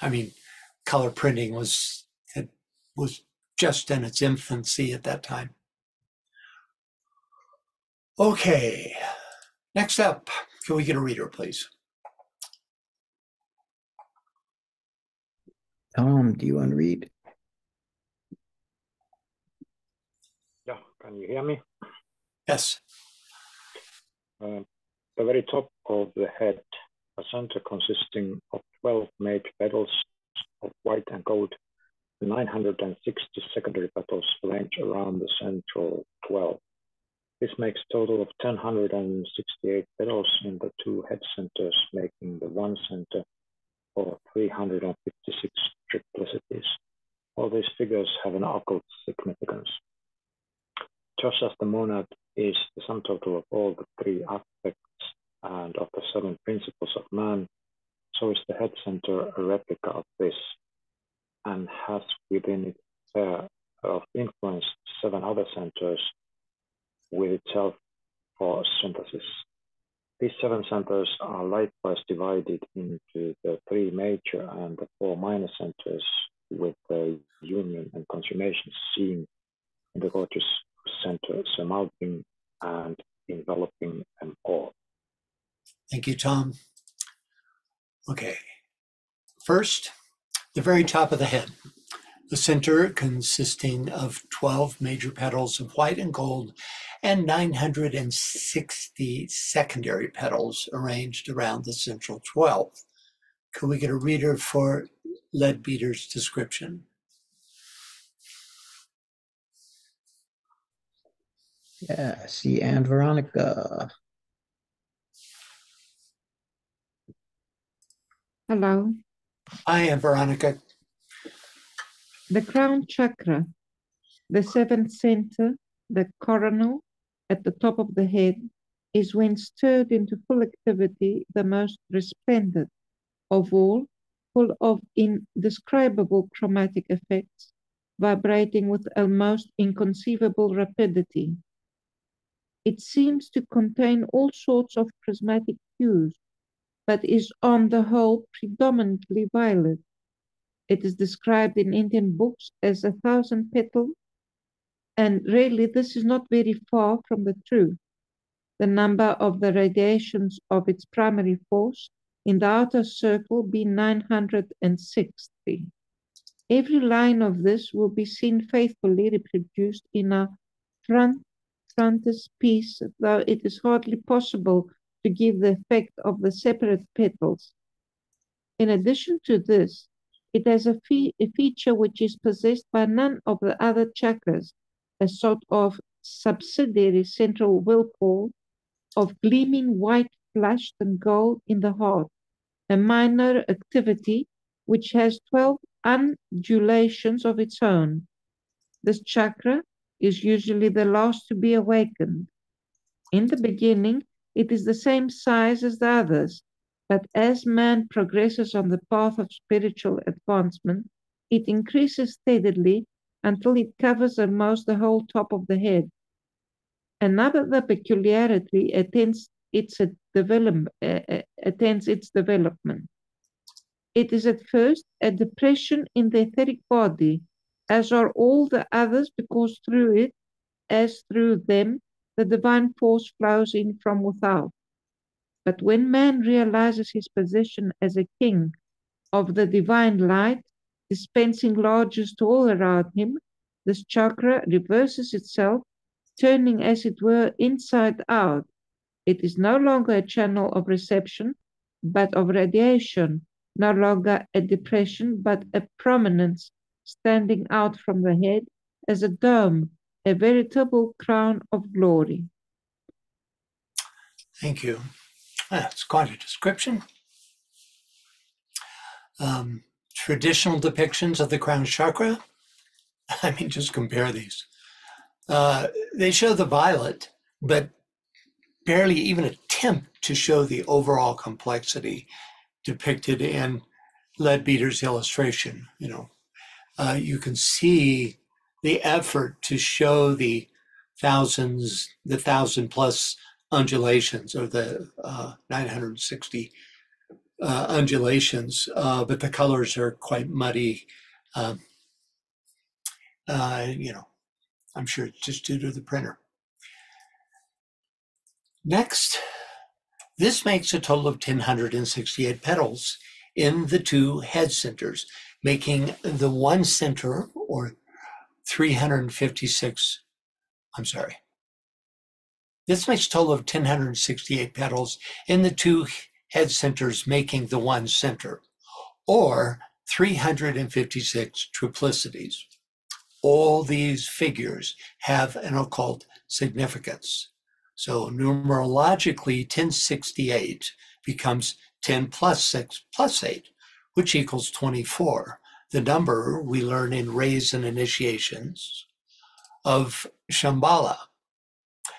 I mean, color printing was just in its infancy at that time. Okay, next up, can we get a reader, please? Tom, do you want to read? Yeah, can you hear me? Yes. The very top of the head, a center consisting of 12 major petals of white and gold, 960 secondary petals arranged around the central 12. This makes a total of 1,068 petals in the two head centers, making the one center for 356 triplicities. All these figures have an occult significance. Just as the monad is the sum total of all the three aspects and of the 7 principles of man, so is the head center a replica of this, and has within its sphere of influence 7 other centers with itself for synthesis. These 7 centers are likewise divided into the 3 major and the 4 minor centers, with the union and consummation seen in the gorgeous center surmounting and enveloping them all. Thank you, Tom. Okay. First, the very top of the head. The center consisting of 12 major petals of white and gold and 960 secondary petals arranged around the central 12. Could we get a reader for Leadbeater's description? Yes, and Veronica. Hello. I am Veronica. The crown chakra, the 7th center, the coronal at the top of the head, is when stirred into full activity, the most resplendent of all, full of indescribable chromatic effects, vibrating with almost inconceivable rapidity. It seems to contain all sorts of prismatic hues, but is on the whole predominantly violet. It is described in Indian books as 1,000 petals, and really this is not very far from the truth. The number of the radiations of its primary force in the outer circle being 960. Every line of this will be seen faithfully reproduced in a frontispiece, though it is hardly possible to give the effect of the separate petals. In addition to this, it has a feature which is possessed by none of the other chakras, a sort of subsidiary central whirlpool of gleaming white flushed and gold in the heart, a minor activity which has 12 undulations of its own. This chakra is usually the last to be awakened. In the beginning, it is the same size as the others, but as man progresses on the path of spiritual advancement, it increases steadily until it covers almost the whole top of the head. Another peculiarity attends its development. It is at first a depression in the etheric body, as are all the others, because through it, as through them, the divine force flows in from without. But when man realizes his position as a king of the divine light, dispensing largesse to all around him, this chakra reverses itself, turning as it were inside out. It is no longer a channel of reception, but of radiation, no longer a depression, but a prominence standing out from the head as a dome, a veritable crown of glory. Thank you. That's quite a description. Traditional depictions of the crown chakra, I mean, just compare these. They show the violet, but barely even attempt to show the overall complexity depicted in Leadbeater's illustration. You can see the effort to show the 1,000 plus undulations, or the 960 undulations, but the colors are quite muddy. I'm sure it's just due to the printer. Next, this makes a total of 1,068 petals in the two head centers, making the one center, or 356, This makes a total of 1,068 petals in the two head centers, making the one center, or 356 triplicities. All these figures have an occult significance. So numerologically, 1068 becomes 10 plus 6 plus 8, which equals 24. The number we learn in rays and initiations of Shambhala.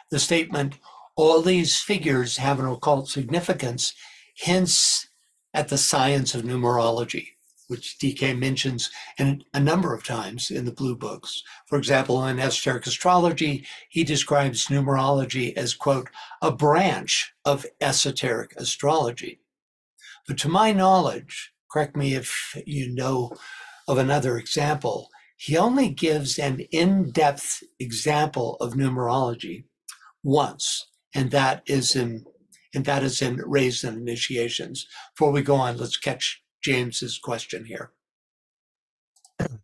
The statement, all these figures have an occult significance, hints at the science of numerology, which DK mentions a number of times in the Blue Books. For example, in Esoteric Astrology, he describes numerology as, quote, a branch of esoteric astrology. But to my knowledge, correct me if you know of another example, he only gives an in-depth example of numerology once, and that is in Rays and Initiations. Before we go on, let's catch James's question here.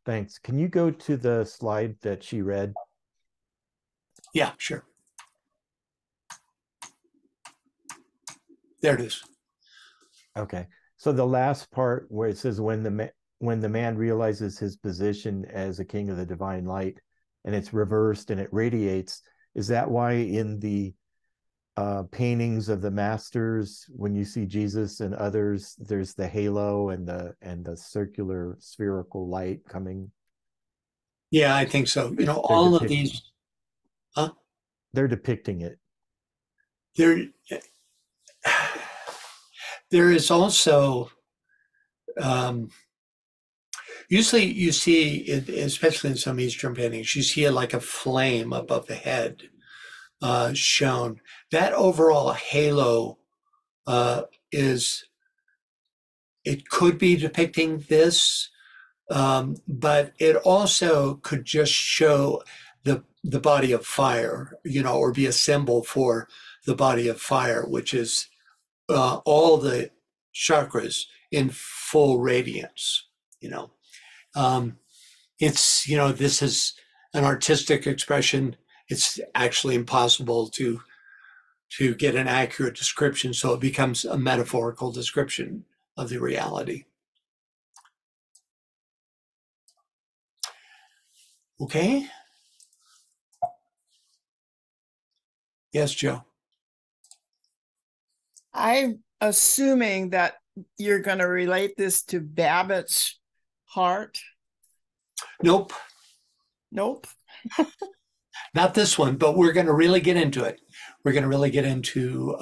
Thanks. Can you go to the slide that she read? Yeah, sure. There it is. Okay. So the last part where it says when the man realizes his position as a king of the divine light, and it's reversed and it radiates, is that why in the paintings of the masters, when you see Jesus and others, there's the halo and the circular spherical light coming? Yeah, I think so. All of these. They're depicting it. There, there is also, usually you see, it, especially in some Eastern paintings, you see it like a flame above the head shown. That overall halo is, it could be depicting this, but it also could just show the body of fire, or be a symbol for the body of fire, which is all the chakras in full radiance. It's, this is an artistic expression. It's actually impossible to get an accurate description, so it becomes a metaphorical description of the reality. Okay. Yes, Joe. I'm assuming that you're going to relate this to Babbitt's heart. Nope. Nope. Not this one, but we're going to really get into it. We're going to really get into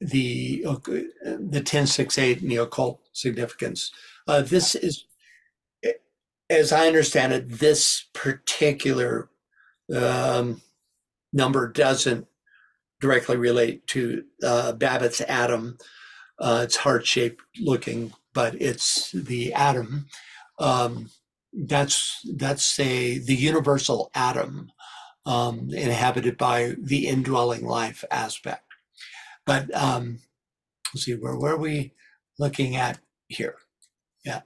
the 1068 and the occult significance. This is, as I understand it, this particular number doesn't directly relate to Babbitt's atom. It's heart-shaped looking, but it's the atom. That's the universal atom, inhabited by the indwelling life aspect. But let's see, where are we looking at here? Yeah.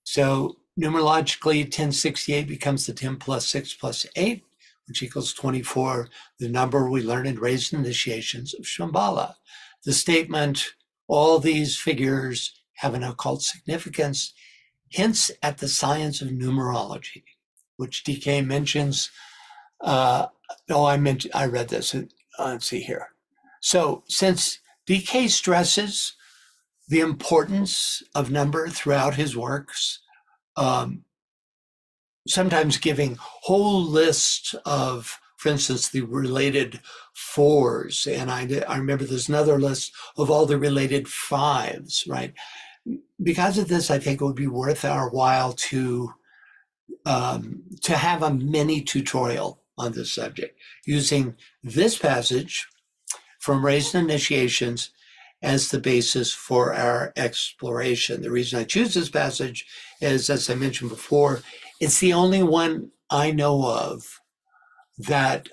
So numerologically, 1068 becomes the 10 plus 6 plus 8, which equals 24, the number we learn in raised initiations of Shambhala. The statement, all these figures have an occult significance, hints at the science of numerology, which DK mentions. I read this. Let's see here. So since DK stresses the importance of number throughout his works, sometimes giving whole lists of, for instance, the related fours. And I remember there's another list of all the related fives, right? Because of this, I think it would be worth our while to have a mini tutorial on this subject, using this passage from Raised Initiations as the basis for our exploration. The reason I choose this passage is, as I mentioned before, it's the only one I know of that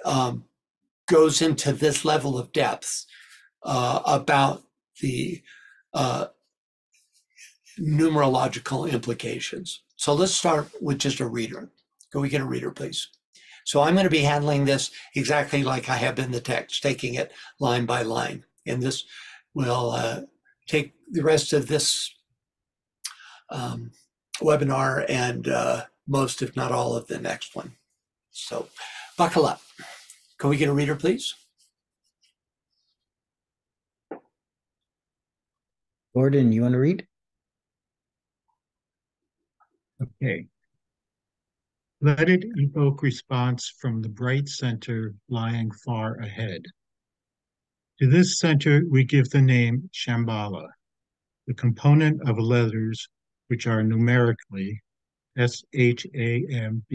goes into this level of depth about the numerological implications. So let's start with just a reader. Can we get a reader, please? So I'm going to be handling this exactly like I have in the text, taking it line by line. And this will take the rest of this webinar and most, if not all, of the next one. So buckle up. Can we get a reader, please? Gordon, you want to read? Okay. Let it evoke response from the bright center lying far ahead. To this center, we give the name Shambhala, the component of letters which are numerically SHAMBALLA,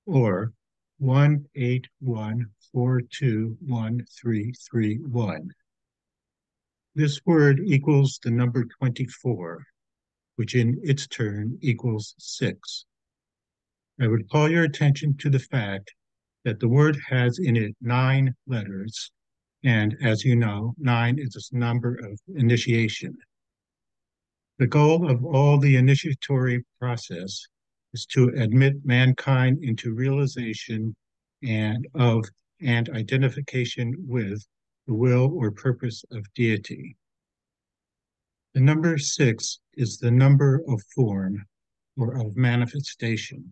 or 181421331. This word equals the number 24, which in its turn equals 6. I would call your attention to the fact that the word has in it 9 letters, and as you know, 9 is a number of initiation. The goal of all the initiatory process is to admit mankind into realization and identification with the will or purpose of deity. The number 6 is the number of form or of manifestation,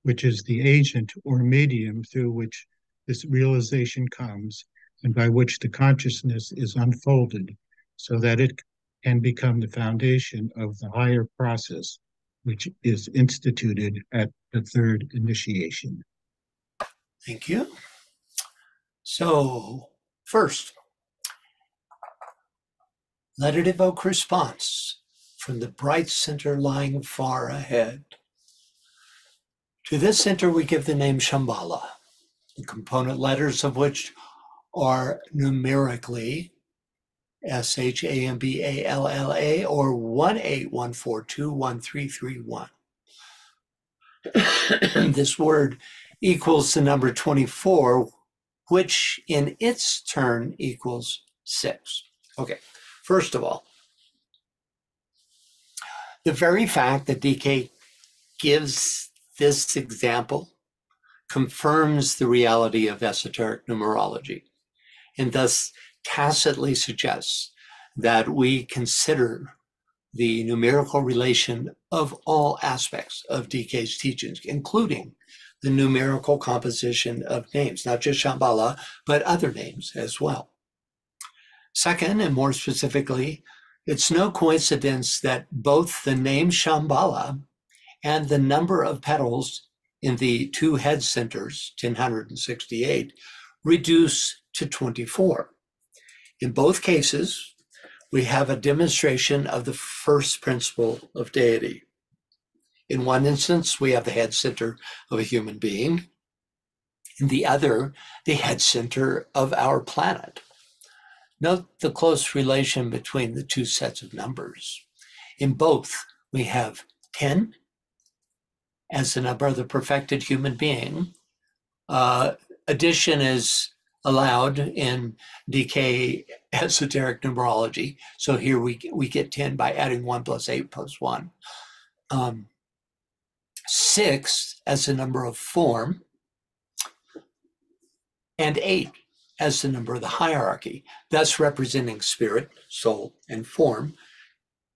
which is the agent or medium through which this realization comes and by which the consciousness is unfolded so that it can become the foundation of the higher process, which is instituted at the third initiation. Thank you. So, first, let it evoke response from the bright center lying far ahead. To this center, we give the name Shambhala, the component letters of which are numerically Shamballa or 181421331. This word equals the number 24, which in its turn equals 6. Okay, first of all, the very fact that DK gives this example confirms the reality of esoteric numerology, and thus tacitly suggests that we consider the numerical relation of all aspects of DK's teachings, including the numerical composition of names, not just Shambhala, but other names as well. Second, and more specifically, it's no coincidence that both the name Shambhala and the number of petals in the two head centers, 1068, reduce to 24. In both cases, we have a demonstration of the first principle of deity. In one instance, we have the head center of a human being. In the other, the head center of our planet. Note the close relation between the two sets of numbers. In both, we have 10 as the number of the perfected human being. Addition is allowed in DK esoteric numerology. So here we get 10 by adding 1 plus 8 plus 1. 6 as the number of form, and 8 as the number of the hierarchy, thus representing spirit, soul, and form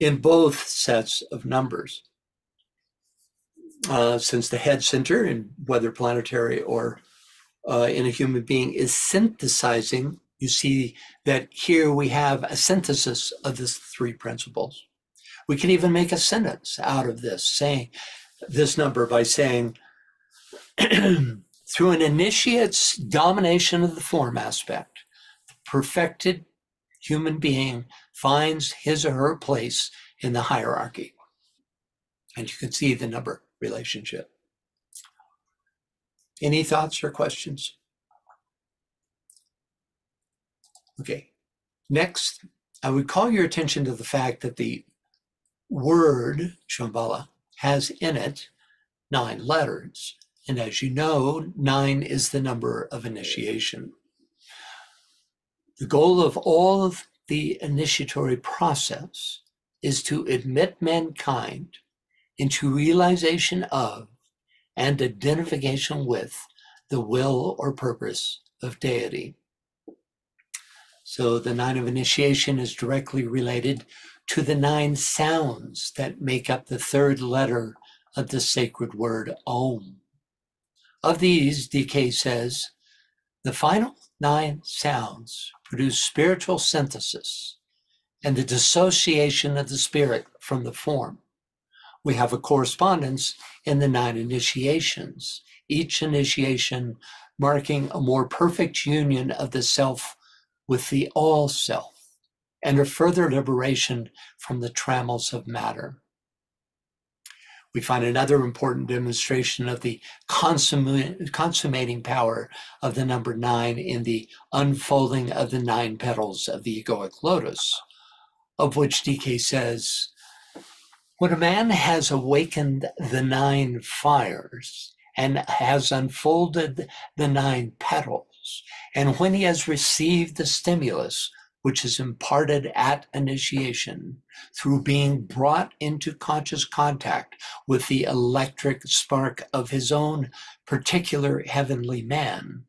in both sets of numbers. Since the head center, in whether planetary or in a human being, is synthesizing, you see that here we have a synthesis of the three principles. We can even make a sentence out of this, saying this number by saying, through an initiate's domination of the form aspect, the perfected human being finds his or her place in the hierarchy. And you can see the number relationship. Any thoughts or questions? Okay. Next, I would call your attention to the fact that the word Shambhala has in it 9 letters. And as you know, 9 is the number of initiation. The goal of all of the initiatory process is to admit mankind into realization of and identification with the will or purpose of deity. So the 9 of initiation is directly related to the 9 sounds that make up the 3rd letter of the sacred word Om. Of these, DK says, the final 9 sounds produce spiritual synthesis and the dissociation of the spirit from the form. We have a correspondence in the 9 initiations, each initiation marking a more perfect union of the self with the all self and a further liberation from the trammels of matter. We find another important demonstration of the consummating power of the number 9 in the unfolding of the 9 petals of the egoic lotus, of which DK says, when a man has awakened the 9 fires and has unfolded the 9 petals, and when he has received the stimulus which is imparted at initiation through being brought into conscious contact with the electric spark of his own particular heavenly man,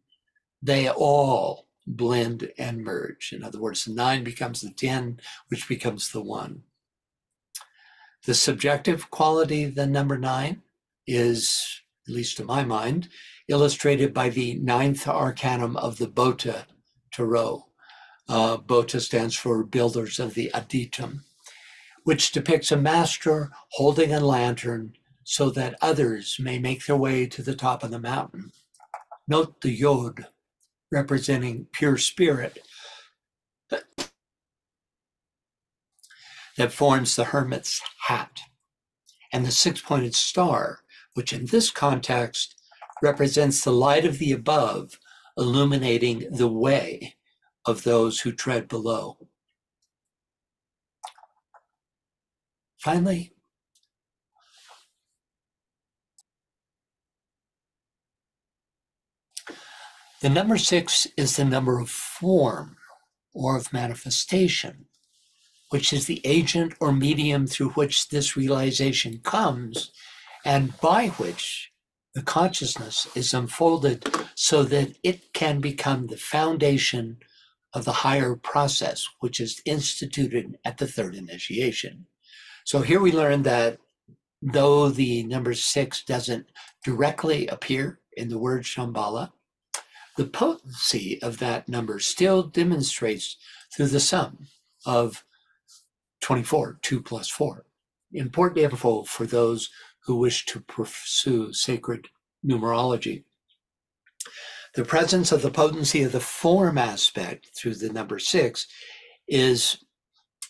they all blend and merge. In other words, the 9 becomes the 10, which becomes the 1. The subjective quality of the number 9 is, at least to my mind, illustrated by the 9th arcanum of the Bota Tarot. Bota stands for Builders of the Aditum, which depicts a master holding a lantern so that others may make their way to the top of the mountain. Note the yod representing pure spirit that forms the hermit's hat, and the six-pointed star, which in this context represents the light of the above, illuminating the way of those who tread below. Finally, the number 6 is the number of form or of manifestation, which is the agent or medium through which this realization comes and by which the consciousness is unfolded so that it can become the foundation of the higher process, which is instituted at the third initiation. So here we learn that though the number 6 doesn't directly appear in the word Shambhala, the potency of that number still demonstrates through the sum of 24, 2 plus 4. Important info for those who wish to pursue sacred numerology. The presence of the potency of the form aspect through the number 6 is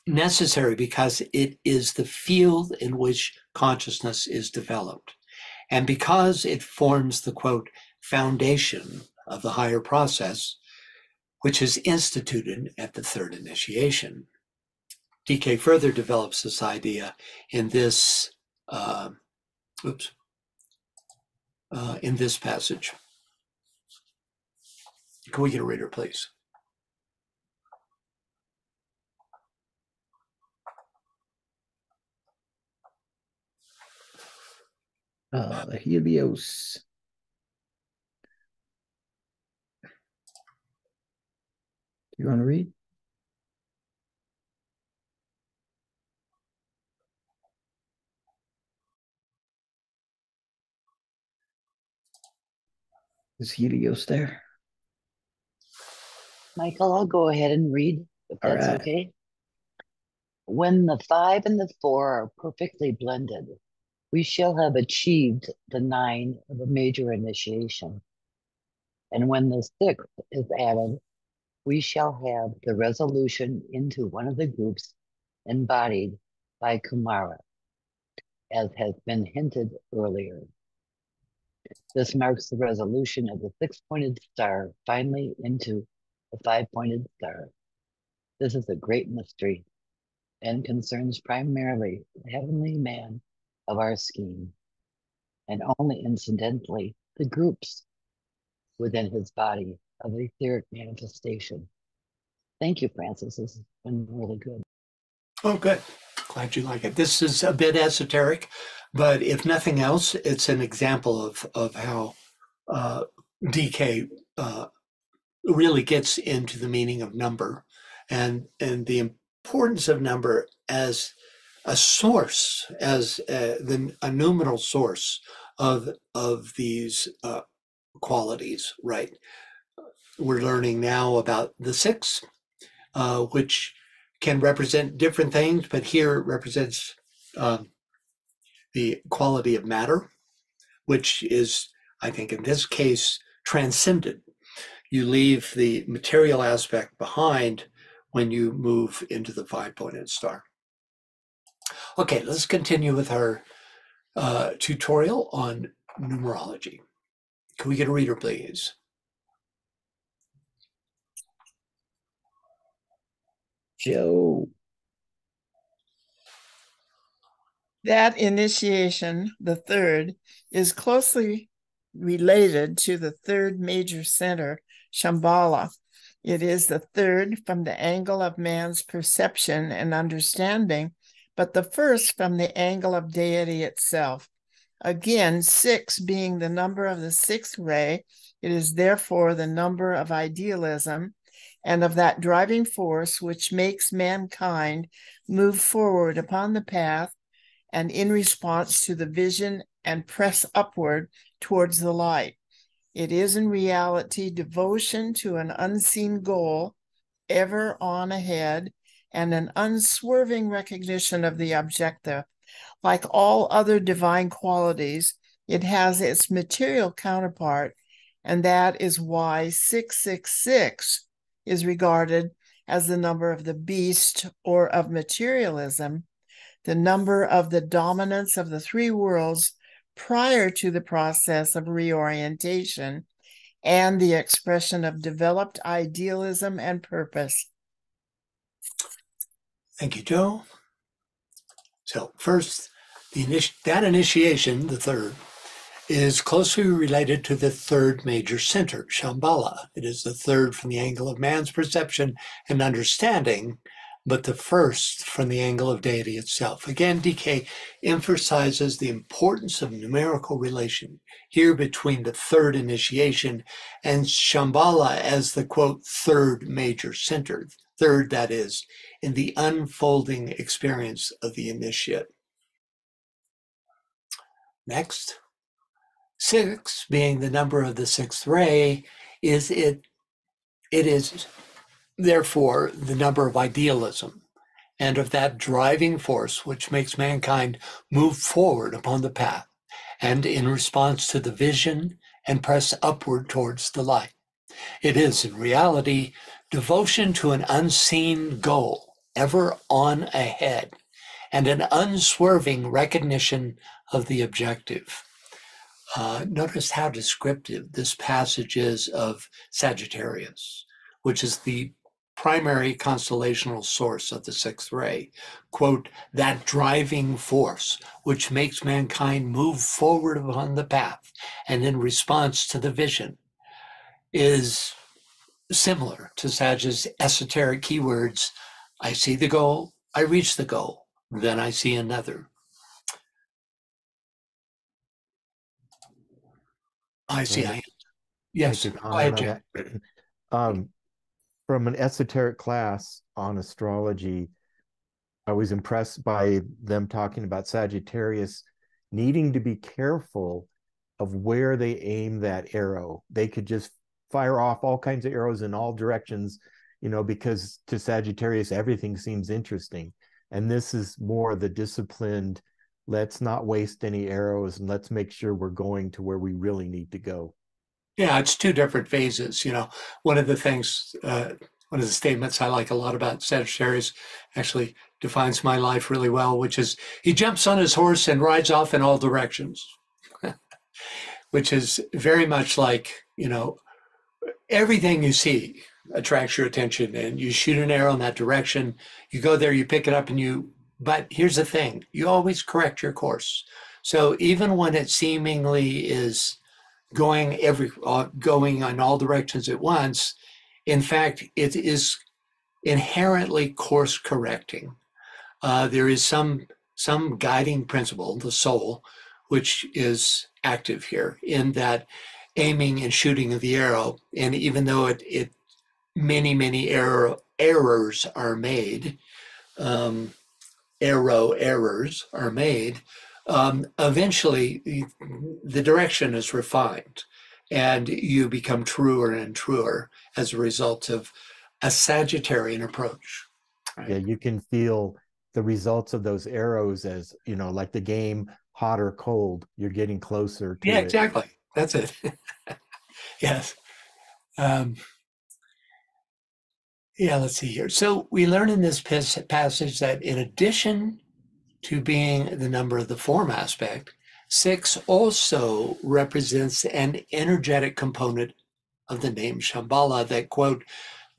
necessary because it is the field in which consciousness is developed, and because it forms the, quote, foundation of the higher process, which is instituted at the third initiation. DK further develops this idea in this in this passage. Can we get a reader, please? Helios. You want to read? Is Helios there? Michael, I'll go ahead and read, if All that's right. okay. When the 5 and the 4 are perfectly blended, we shall have achieved the 9 of a major initiation. And when the 6th is added, we shall have the resolution into one of the groups embodied by Kumara, as has been hinted earlier. This marks the resolution of the 6-pointed star finally into a 5-pointed star. This is a great mystery and concerns primarily the heavenly man of our scheme, and only incidentally the groups within his body of etheric manifestation. Thank you, Francis. This has been really good. Oh, good. Glad you like it. This is a bit esoteric, but if nothing else, it's an example of how DK really gets into the meaning of number and the importance of number as a source, as a numeral source of these qualities, right? We're learning now about the 6, which can represent different things, but here it represents the quality of matter, which is, I think in this case, transcendent. You leave the material aspect behind when you move into the 5-pointed star. Okay, let's continue with our tutorial on numerology. Can we get a reader, please? Joe. That initiation, the third, is closely related to the third major center, Shambhala. It is the third from the angle of man's perception and understanding, but the first from the angle of deity itself. Again, 6 being the number of the 6th ray, it is therefore the number of idealism and of that driving force which makes mankind move forward upon the path and in response to the vision and press upward towards the light. It is in reality devotion to an unseen goal, ever on ahead, and an unswerving recognition of the objective. Like all other divine qualities, it has its material counterpart And that is why 666 is regarded as the number of the beast or of materialism, the number of the dominance of the three worlds prior to the process of reorientation, and the expression of developed idealism and purpose. Thank you, Joe. So first, that initiation, the third, is closely related to the third major center, Shambhala. It is the third from the angle of man's perception and understanding, but the first from the angle of deity itself. Again, DK emphasizes the importance of numerical relation here between the third initiation and Shambhala as the, quote, third major center. Third, that is, in the unfolding experience of the initiate. Next. 6 being the number of the sixth ray, it is therefore the number of idealism and of that driving force which makes mankind move forward upon the path and in response to the vision and press upward towards the light. It is in reality devotion to an unseen goal, ever on ahead, and an unswerving recognition of the objective. Notice how descriptive this passage is of Sagittarius, which is the primary constellational source of the sixth ray. Quote, that driving force which makes mankind move forward upon the path and in response to the vision is similar to Sag's esoteric keywords. I see the goal, I reach the goal, then I see another. I see. Yes. Make a comment on that. From an esoteric class on astrology, I was impressed by them talking about Sagittarius needing to be careful of where they aim that arrow. They could just fire off all kinds of arrows in all directions, because to Sagittarius, everything seems interesting. And this is more the disciplined, let's not waste any arrows and let's make sure we're going to where we really need to go. Yeah, it's two different phases. One of the things, one of the statements I like a lot about Sagittarius actually defines my life really well, which is he jumps on his horse and rides off in all directions, which is very much like, everything you see attracts your attention and you shoot an arrow in that direction. You go there, you pick it up but here's the thing, you always correct your course. So even when it seemingly is going in all directions at once, in fact, it is inherently course correcting. There is some guiding principle, the soul, which is active here in that aiming and shooting of the arrow. And even though many errors are made, errors are made, eventually the direction is refined and you become truer and truer as a result of a Sagittarian approach. Right? Yeah, you can feel the results of those arrows as, like the game, hot or cold, you're getting closer to it. Yeah, exactly. That's it. Yes. Let's see here. So we learn in this passage that in addition to being the number of the form aspect, 6 also represents an energetic component of the name Shambhala, that, quote,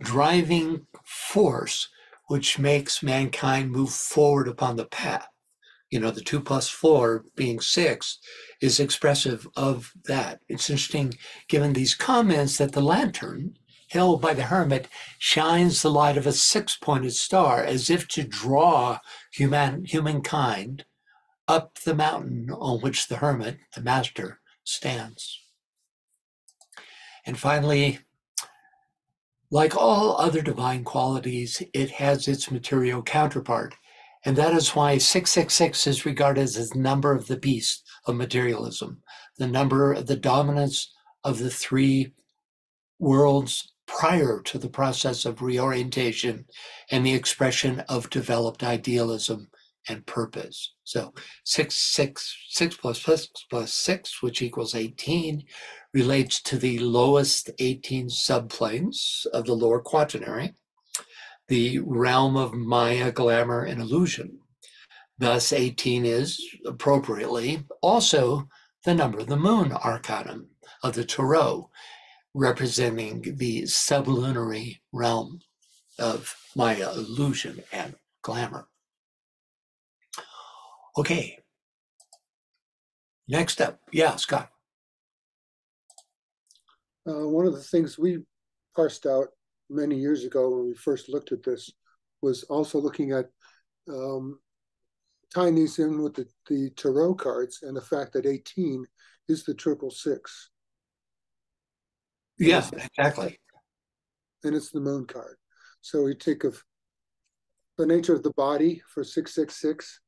driving force which makes mankind move forward upon the path. The 2 + 4 being 6 is expressive of that. It's interesting, given these comments, that the lantern held by the hermit shines the light of a 6-pointed star as if to draw humankind up the mountain on which the hermit, the master, stands. And finally, like all other divine qualities, it has its material counterpart. And that is why 666 is regarded as the number of the beast of materialism, the number of the dominance of the 3 worlds prior to the process of reorientation and the expression of developed idealism and purpose. So 6 plus 6, which equals 18, relates to the lowest 18 subplanes of the lower quaternary, the realm of Maya, glamour, and illusion. Thus, 18 is appropriately also the number of the moon arcanum of the Tarot, representing the sublunary realm of Maya, illusion, and glamour. Okay. Next up. Yeah, Scott. One of the things we parsed out many years ago when we first looked at this was also looking at tying these in with the tarot cards and the fact that 18 is the 666. Yeah, exactly. And it's the moon card. So we think of the nature of the body for 666.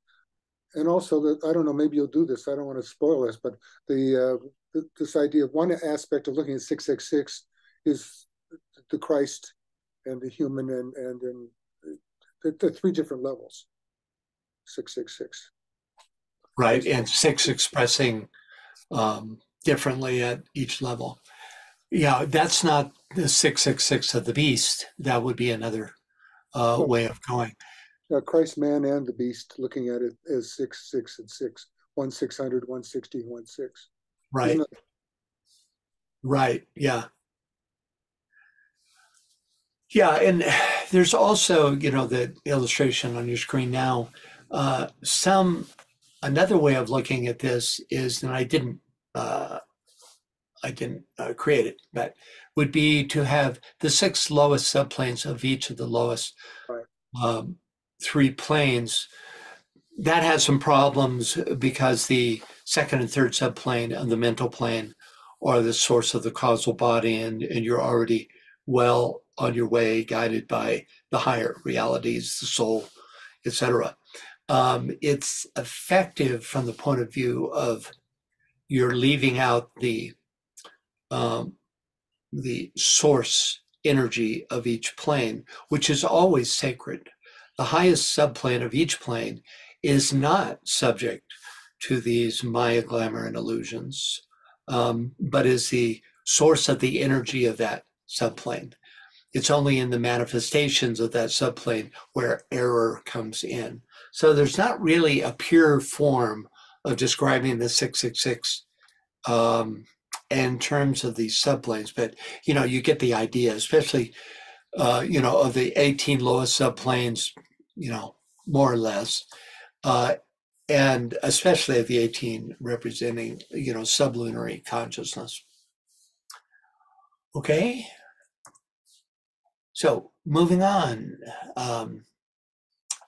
And also, I don't know, maybe you'll do this. I don't want to spoil this, but this idea of one aspect of looking at 666 is the Christ and the human and the three different levels. 666. Right, and 6 expressing differently at each level. Yeah, that's not the 666 of the beast. That would be another way of going. Christ, man, and the beast, looking at it as 6, 6, and 6. 1, 600, 160, 1, 6. Right. Right, yeah. Yeah, and there's also, the illustration on your screen now. Another way of looking at this is, and I didn't create it, but would be to have the 6 lowest subplanes of each of the lowest 3 planes. That has some problems because the second and third subplane of the mental plane are the source of the causal body, and you're already well on your way, guided by the higher realities, the soul, etc. It's effective from the point of view of you're leaving out the source energy of each plane, which is always sacred. The highest subplane of each plane is not subject to these Maya, glamour, and illusions, but is the source of the energy of that subplane. It's only in the manifestations of that subplane where error comes in. So there's not really a pure form of describing the 666 in terms of these subplanes, but you get the idea, especially of the 18 lowest subplanes, more or less, and especially of the 18 representing sublunary consciousness. Okay, so moving on,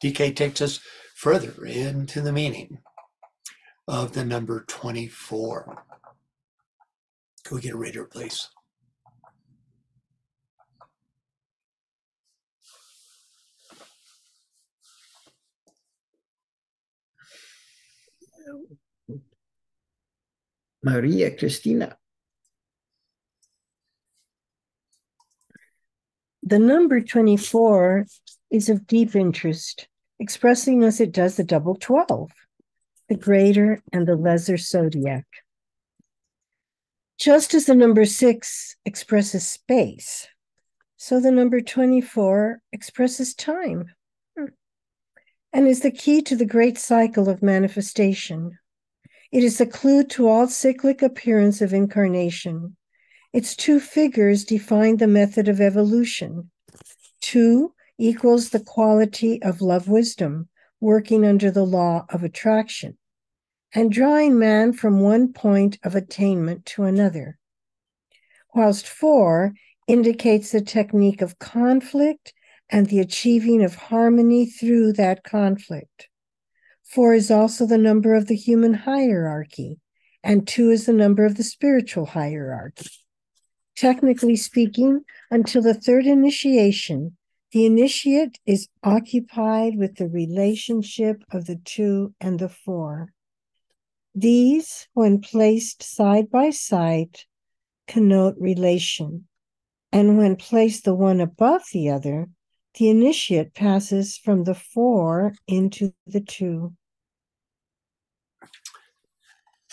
DK takes us further into the meaning of the number 24. Can we get a reader, please? Maria Cristina. The number 24 is of deep interest, expressing as it does the double 12, the greater and the lesser zodiac. Just as the number 6 expresses space, so the number 24 expresses time and is the key to the great cycle of manifestation. It is the clue to all cyclic appearance of incarnation. Its 2 figures define the method of evolution. 2 equals the quality of love wisdom, working under the law of attraction, and drawing man from one point of attainment to another. Whilst 4 indicates the technique of conflict and the achieving of harmony through that conflict. 4 is also the number of the human hierarchy, and 2 is the number of the spiritual hierarchy. Technically speaking, until the 3rd initiation, the initiate is occupied with the relationship of the 2 and the 4. These, when placed side by side, connote relation, and when placed the one above the other, the initiate passes from the 4 into the 2.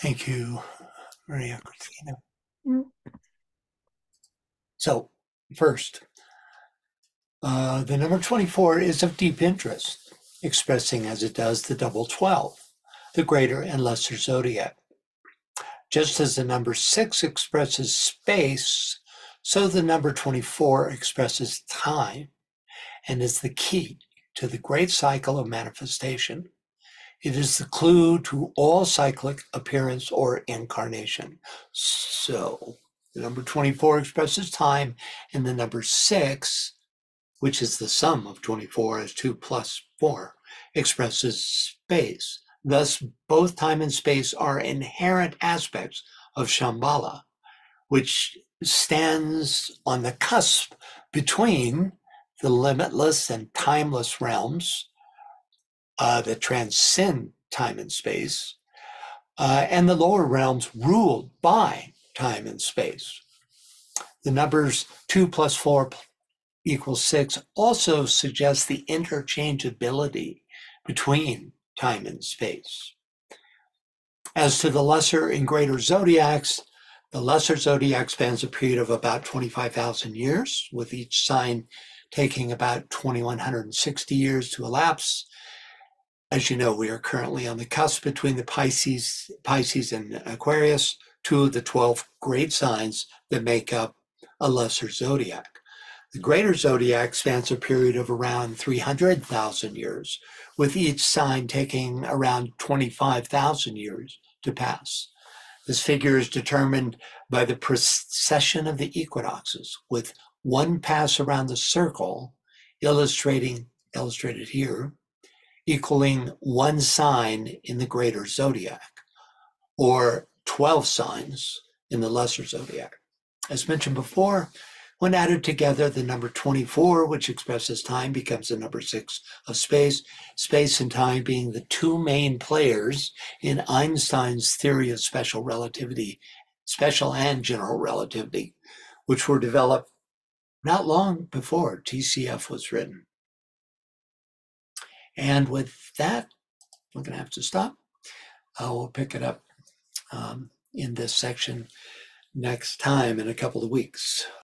Thank you, Maria Cristina. Mm. So, first, the number 24 is of deep interest, expressing as it does the double 12, the greater and lesser zodiac. Just as the number 6 expresses space, so the number 24 expresses time and is the key to the great cycle of manifestation. It is the clue to all cyclic appearance or incarnation. So the number 24 expresses time, and the number 6, which is the sum of 24 as 2 plus 4, expresses space. Thus, both time and space are inherent aspects of Shambhala, which stands on the cusp between the limitless and timeless realms that transcend time and space, and the lower realms ruled by time and space. The numbers 2 plus 4 equals 6 also suggests the interchangeability between time and space. As to the lesser and greater zodiacs, the lesser zodiac spans a period of about 25,000 years, with each sign taking about 2,160 years to elapse. As you know, we are currently on the cusp between the Pisces and Aquarius, 2 of the 12 great signs that make up a lesser zodiac. The greater zodiac spans a period of around 300,000 years, with each sign taking around 25,000 years to pass. This figure is determined by the precession of the equinoxes, with one pass around the circle, illustrated here, equaling one sign in the greater zodiac, or 12 signs in the lesser zodiac. As mentioned before, when added together, the number 24, which expresses time, becomes the number 6 of space, space and time being the two main players in Einstein's theory of special relativity, special and general relativity, which were developed not long before TCF was written. And with that, we're going to have to stop. We'll pick it up in this section next time in a couple of weeks.